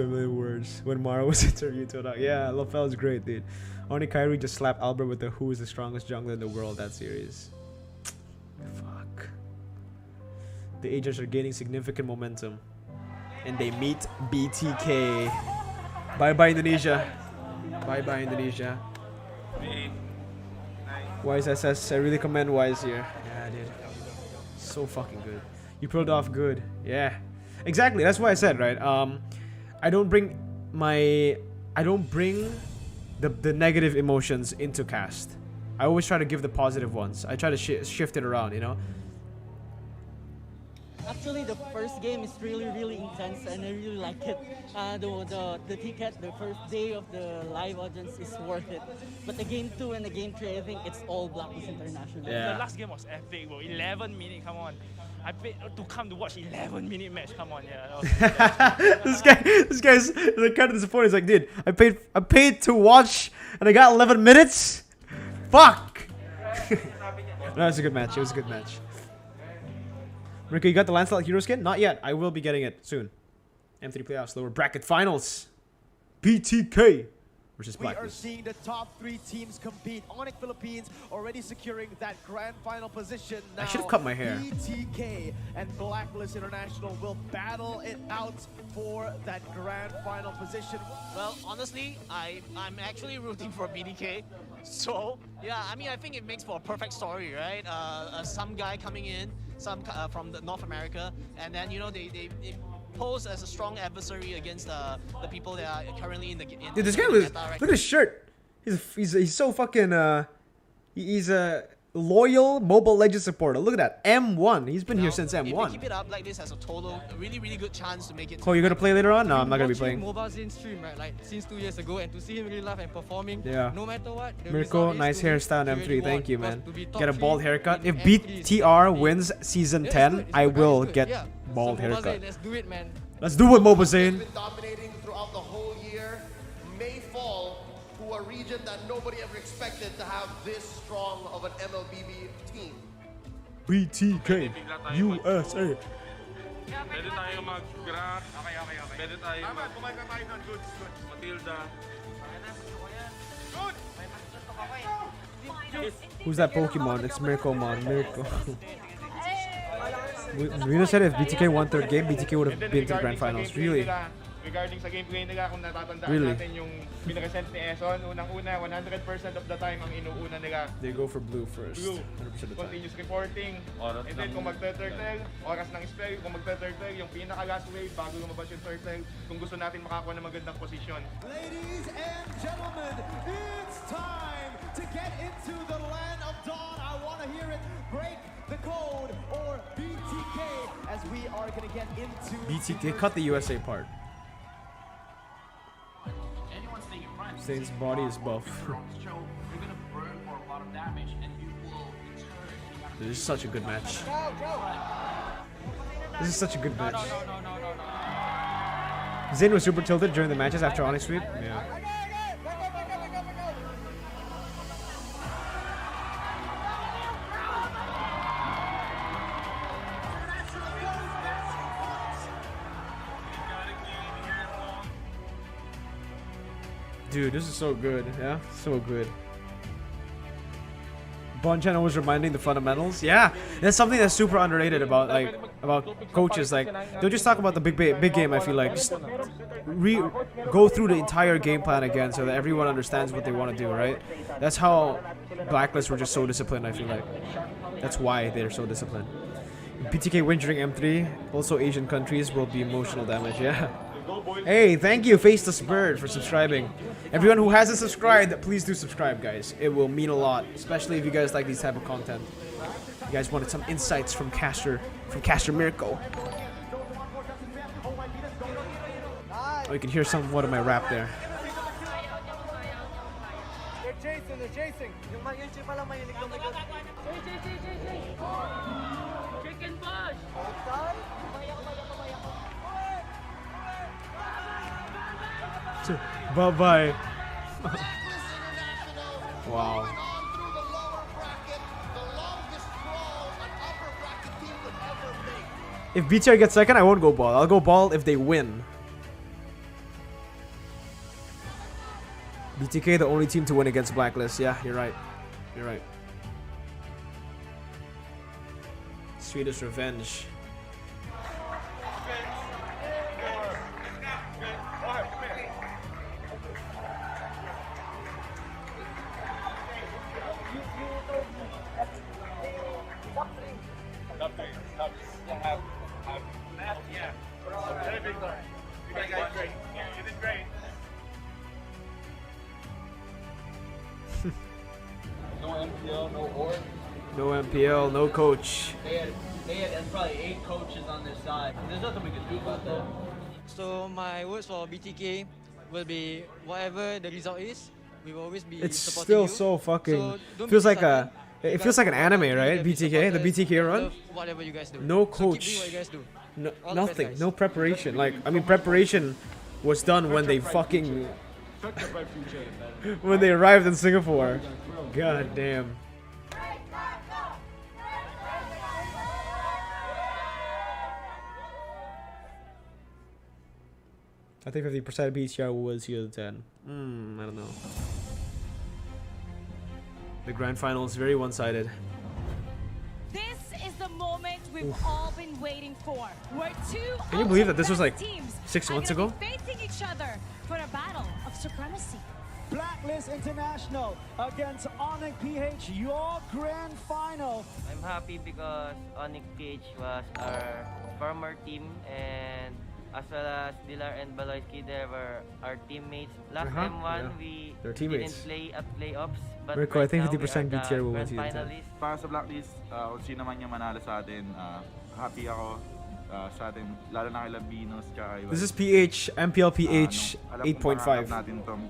a million words when Mara was interviewed to talk. Yeah, LaFell is great, dude. Only Kyrie just slapped Albert with the who is the strongest jungler in the world that series. Fuck. The agents are gaining significant momentum. And they meet BTK. Bye-bye, Indonesia. Bye-bye, Indonesia. Wise SS, I really commend Wise here. Yeah, dude. So fucking good. You pulled off good. Yeah. Exactly, that's what I said, right? I don't bring the negative emotions into cast. I always try to give the positive ones. I try to shift it around, you know? Actually, the first game is really intense and I really like it. The ticket, the first day of the live audience is worth it. But the game 2 and the game 3, I think it's all Blacklist International. Yeah. The last game was epic, bro. 11 minutes, come on. I paid to come to watch 11-minute match. Come on, yeah. This guy's like kind of disappointed. He's like, dude, I paid to watch and I got 11 minutes. Fuck. No, it was a good match. It was a good match. Mirko, you got the Lancelot hero skin? Not yet. I will be getting it soon. M3 playoffs, lower bracket finals. BTK versus Blacklist. We are seeing the top 3 teams compete. Onyx Philippines already securing that grand final position. Now, I should have cut my hair. BTK and Blacklist International will battle it out for that grand final position. Well, honestly, I'm actually rooting for BTK. So, yeah, I mean, I think it makes for a perfect story, right? Some guy coming in, from the North America, and then, you know, they pose as a strong adversary against the people that are currently in the Dude, this guy was, look at his shirt. He's so fucking he's a loyal Mobile Legends supporter. Look at that, M1. He's been here since M1. If we keep it up like this, has a total really good chance to make it. Oh, you're gonna play later on? No, I'm not gonna be playing. Mobile Legends stream, right? Like since 2 years ago, and to see him really live and performing. Yeah. No matter what. Mirko, nice hairstyle on M3. Thank you, man. Get a bald haircut. If BTR wins season 10, I will get bald haircut. Let's do it, man. Let's do it, Mobile Zane. Been dominating throughout the whole year. May fall to a region that nobody ever expected to have this strong of an MLBB team. BTK USA. tayo mag-grab. Okay. Pwede tayo Tama, kumain ka tayo nun. Good. Matilda. Good! Who's that Pokemon? It's Mirko, man. Mirko. Reno said if BTK won third game, BTK would have been to the grand finals. Really? Regarding sa gameplay nila, kung natatandaan Really? natin yung pinresent ni Eson, unang-una, 100% of the time ang inuuna nila. They go for blue first. Blue. 100% of the time. Continuous reporting. And then kung magte-turtle, oras ng spell, kung magte-turtle, yung pinaka-last wave bago lumabas yung turtle, kung gusto natin makakuha ng magandang posisyon. Ladies and gentlemen, it's time to get into the land of dawn. I want to hear it break the code, or BTK, as we are going to get into... BTK cut the USA part. Saint's body is buff. This is such a good match. This is such a good match. Zayn was super tilted during the matches after Onyx sweep. Yeah. Dude, this is so good, yeah? So good. Bonchan was reminding the fundamentals. Yeah, that's something that's super underrated about coaches. Like, they'll just talk about the big game, I feel like. Just go through the entire game plan again so that everyone understands what they want to do, right? That's how Blacklist were just so disciplined, I feel like. That's why they're so disciplined. BTK win during M3. Also, Asian countries will be emotional damage, yeah. Hey, thank you, Faceless Bird, for subscribing. Everyone who hasn't subscribed, please do subscribe, guys. It will mean a lot, especially if you guys like these type of content. You guys wanted some insights from Caster Mirko. Oh, you can hear somewhat of my rap there. They're chasing. Yung mag-YouTube pala mahilig lumikot. Chicken push! Bye-bye. Wow. If BTR gets second, I won't go ball. I'll go ball if they win. BTK, the only team to win against Blacklist. Yeah, you're right. You're right. Sweetest revenge. No MPL, no coach. They had probably 8 coaches on their side. There's nothing we can do about that. So my words for BTK will be whatever the result is, we will always be It's supporting still you. so fucking. So Feels like it feels like an anime, right? BTK, the BTK run. Whatever you guys do. No So keep coach. doing what you guys do. No, All the best, nothing. guys. No preparation. Like, I mean, preparation was done when they fucking when they arrived in Singapore. God damn. I think 50% of BTR was here 10. I don't know. The grand final is very one-sided. This is the moment we've all been waiting for. Where two Can you believe that this was like teams 6 are months gonna ago? be facing each other for a battle of supremacy. Blacklist International against Onyx PH, your grand final. I'm happy because Onyx PH was our former team, and as well as Dilar and Baloyski, they were our teammates. Last M1, we They're didn't teammates. play at playoffs, but Mirko, I right think now we 50% are the BTR will win grand season 10. finalists. Para sa Blacklist, kung sino man yung manalo sa atin, happy ako sa atin, lalo na kay Labinos, tsaka iba. This is PH, MPL PH Alam kong 8.5. mahanap natin tong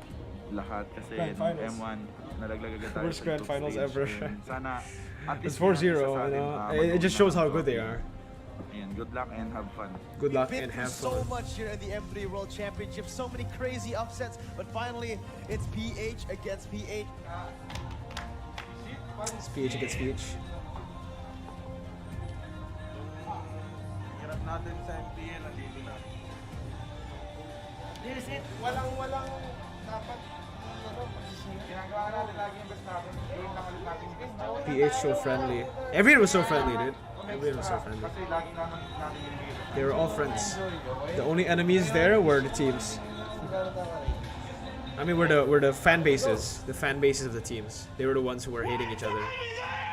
lahat kasi Grand nung finals. M1, nalaglag agad tayo Worst sa grand group finals stage. ever. And sana, at It's least 4-0, isa sa you atin, know. It just shows how good they are. Ayan, good luck and have fun. Good luck We've and been have through fun. so much here in the M3 World Championship, so many crazy upsets, but finally it's PH against PH. It's PH against PH. natin sa MPL, nandito na. This it. Walang dapat ginagawa natin lagi yung best natin. Yung nakalit natin yung best natin. PH so friendly. Everyone was so friendly, dude. Everyone was so friendly. Kasi lagi naman natin yung They were all friends. The only enemies there were the teams. I mean, we're the fan bases. The fan bases of the teams. They were the ones who were hating each other.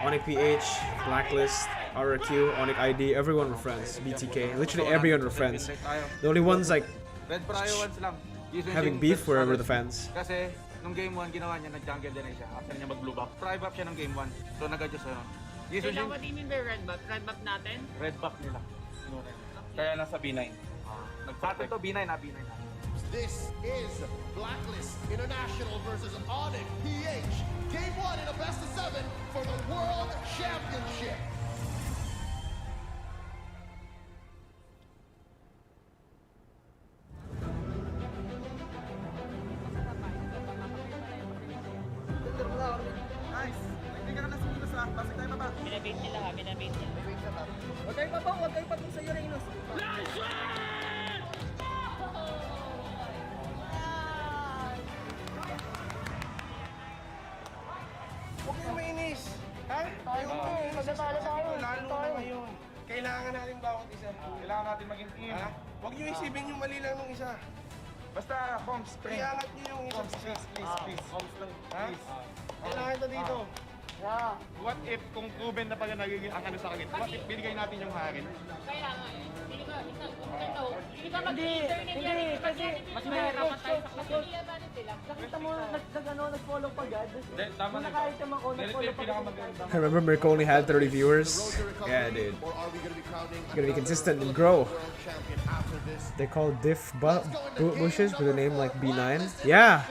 Onyx PH, Blacklist, RRQ, Onyx ID, everyone were friends. BTK, literally everyone were friends. The only ones like Red Prio lang. having beef were the fans. Kasi nung game 1 ginawa niya, nag-jungle din siya. After niya mag-blue buff. Private buff siya ng game 1. So nag-adjust siya. Kailangan ba teamin ba yung red buff? Red buff natin? Red buff nila. Kaya nasa B9. Nag-pattern to B9 na B9 na. This is Blacklist International versus Onyx PH. Game 1 in a best of 7 for the World Championship. Nice. Hindi ka na nasimulos ha. Basta tayo baba. Binabait nila ha, binabait niya. Huwag kayo baba. Huwag kayo patong sa Uranus. Huwag kayong mainis. Ha? Tayo mo. Magdadala tayo. Lalo na ngayon. Kailangan natin bawat isa. Kailangan natin maging team. Ha? Huwag nyo isipin yung mali lang ng isa. Basta, Coms, iangat nyo yung isa. Please. Coms lang. Please. Kailangan ito dito. Yeah. What if kung proven na pala nagiging ang ano sa akin? What if binigay natin yung harin? Kailangan eh. Hindi ka mag-internet yan. Kasi mas mahirap tayo sa kasi. Nakita mo, nag-follow pa agad. Tama na. Kahit naman ako, nag-follow pa agad. I remember Mirko only had 30 viewers. Yeah, dude. Gonna be consistent and grow. They call diff bushes with a name like B9. Yeah,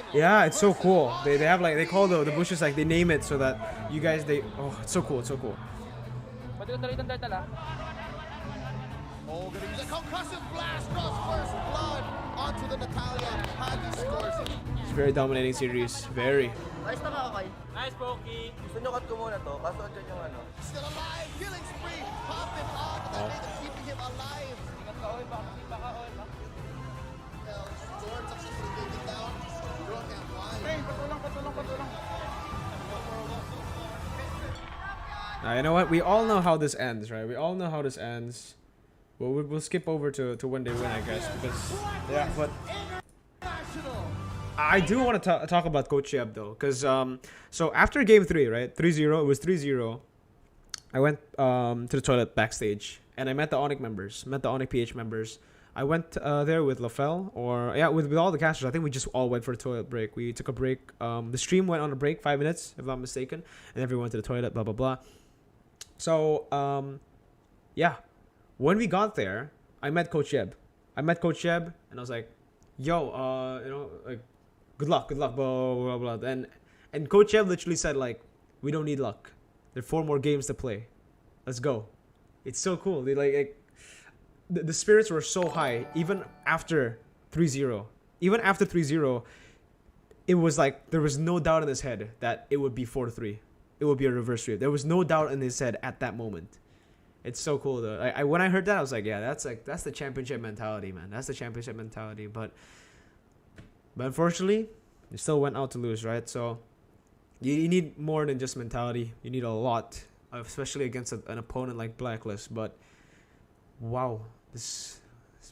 it's so cool. They have like, they call the bushes like, they name it so that you guys, it's so cool, it's so cool. Oh, gonna use a concussive blast, draws first blood onto the Natalia. Hagi scores it. It's a very dominating series, very. Ayos na ka, Kai. Nice, Pokey. Gusto nyo cut ko muna to, kaso andyan yung ano. Still alive, killing spree, pop him off, but that made keeping him alive. Zorn successfully taken down. Girl can't fly. Now, you know what? We all know how this ends, right? We all know how this ends. Well, we'll skip over to when they win, I guess, because yeah. But I do want to talk about Coach Yeb though, because so after game 3, right, 3-0, it was 3-0. I went to the toilet backstage, and I met the Onyx members, met the Onyx PH members. I went there with LaFell, with all the casters. I think we just all went for a toilet break. We took a break. The stream went on a break, 5 minutes, if I'm not mistaken, and everyone went to the toilet. Blah blah blah. So yeah. When we got there, I met Coach Yeb. And I was like, yo, like, good luck, blah, blah, blah. And Coach Yeb literally said, like, we don't need luck. There are 4 more games to play. Let's go. It's so cool. They the spirits were so high, even after 3-0. Even after 3-0, it was like, there was no doubt in his head that it would be 4-3. It would be a reverse sweep. There was no doubt in his head at that moment. It's so cool though. When I heard that, I was like, yeah, that's the championship mentality, man. That's the championship mentality. But unfortunately, you still went out to lose, right? So you need more than just mentality. You need a lot, especially against an opponent like Blacklist. But wow, this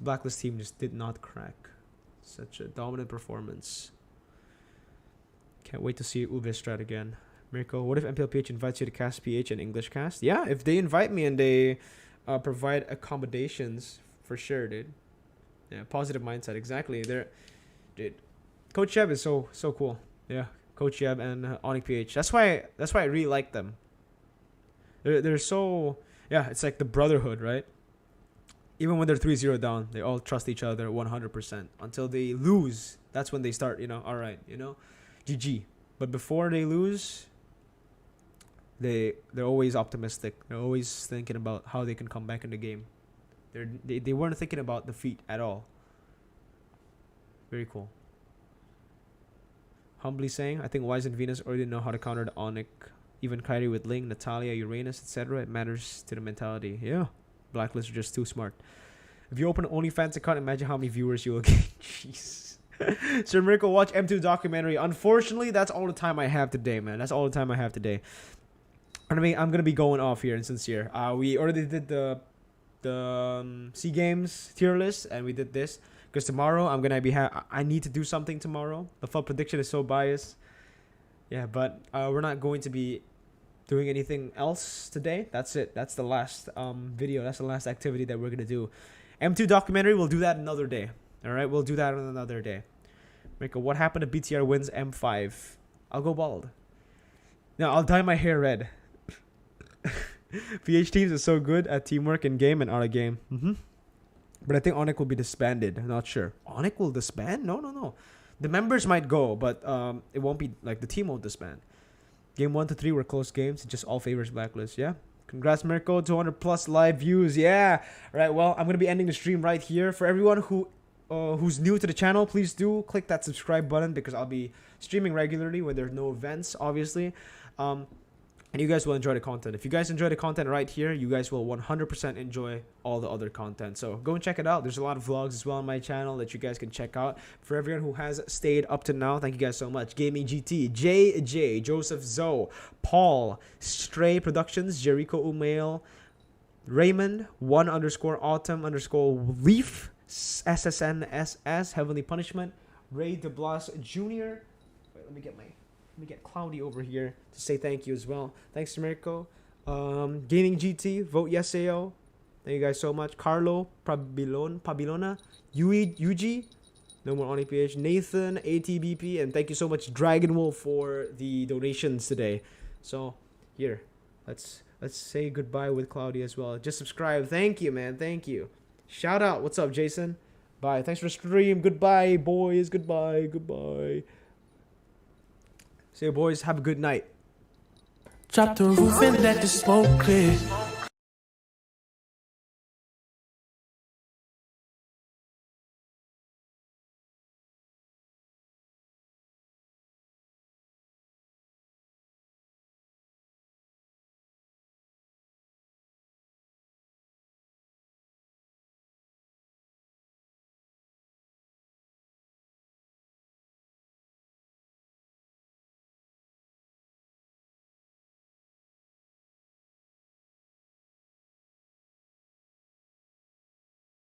Blacklist team just did not crack. Such a dominant performance. Can't wait to see Uve strat again. Mirko, what if MPLPH invites you to cast PH and English cast? Yeah, if they invite me and they provide accommodations, for sure, dude. Yeah, positive mindset, exactly. Dude, Coach Yeb is so cool. Yeah, Coach Yeb and Onyx PH. That's why I really like them. They're so, yeah, it's like the brotherhood, right? Even when they're 3-0 down, they all trust each other 100%. Until they lose, that's when they start, all right, GG. But before they lose, they're always optimistic. They're always thinking about how they can come back in the game. They weren't thinking about defeat at all. Very cool. Humbly saying, I think Wise and Venus already know how to counter the Onyx. Even Kyrie with Ling, Natalia, Uranus, etc. It matters to the mentality. Yeah. Blacklist are just too smart. If you open an OnlyFans account, imagine how many viewers you will get. Jeez. Sir Mirko, watch M2 documentary. Unfortunately, that's all the time I have today, man. That's all the time I have today. I mean, I'm gonna be going off here and sincere. We already did the SEA Games tier list, and we did this because tomorrow I'm gonna be I need to do something tomorrow. The FUT prediction is so biased. Yeah, but we're not going to be doing anything else today. That's it. That's the last video. That's the last activity that we're gonna do. M2 documentary, we'll do that another day. All right, we'll do that on another day. Mirko, what happened to BTR wins M5? I'll go bald. No, I'll dye my hair red. PH teams are so good at teamwork in game and out of game. But I think Onyx will be disbanded. I'm not sure. Onyx will disband? No. The members might go, but it won't be like the team won't disband. Game 1 to 3 were close games. It just all favors Blacklist. Yeah. Congrats, Mirko. 200 plus live views. Yeah. All right. Well, I'm gonna be ending the stream right here. For everyone who's new to the channel, please do click that subscribe button because I'll be streaming regularly when there's no events, obviously. And you guys will enjoy the content. If you guys enjoy the content right here, you guys will 100% enjoy all the other content. So go and check it out. There's a lot of vlogs as well on my channel that you guys can check out. For everyone who has stayed up to now, thank you guys so much. Gaming GT, JJ, Joseph Zoe, Paul, Stray Productions, Jericho Umail, Raymond, 1_autumn_leaf, SSNSS, Heavenly Punishment, Ray DeBlas Jr. Wait, let me get Cloudy over here to say thank you as well. Thanks to Mirko. Gaming GT, Vote Yeseo. Thank you guys so much. Carlo, Pabilona, Yuji, No More Oni PH, Nathan, ATBP, and thank you so much, Dragon Wolf, for the donations today. So here, let's say goodbye with Cloudy as well. Just subscribe. Thank you, man. Thank you. Shout out. What's up, Jason? Bye. Thanks for the stream. Goodbye, boys. Goodbye. So, boys, have a good night. Drop the roof and let the smoke clear.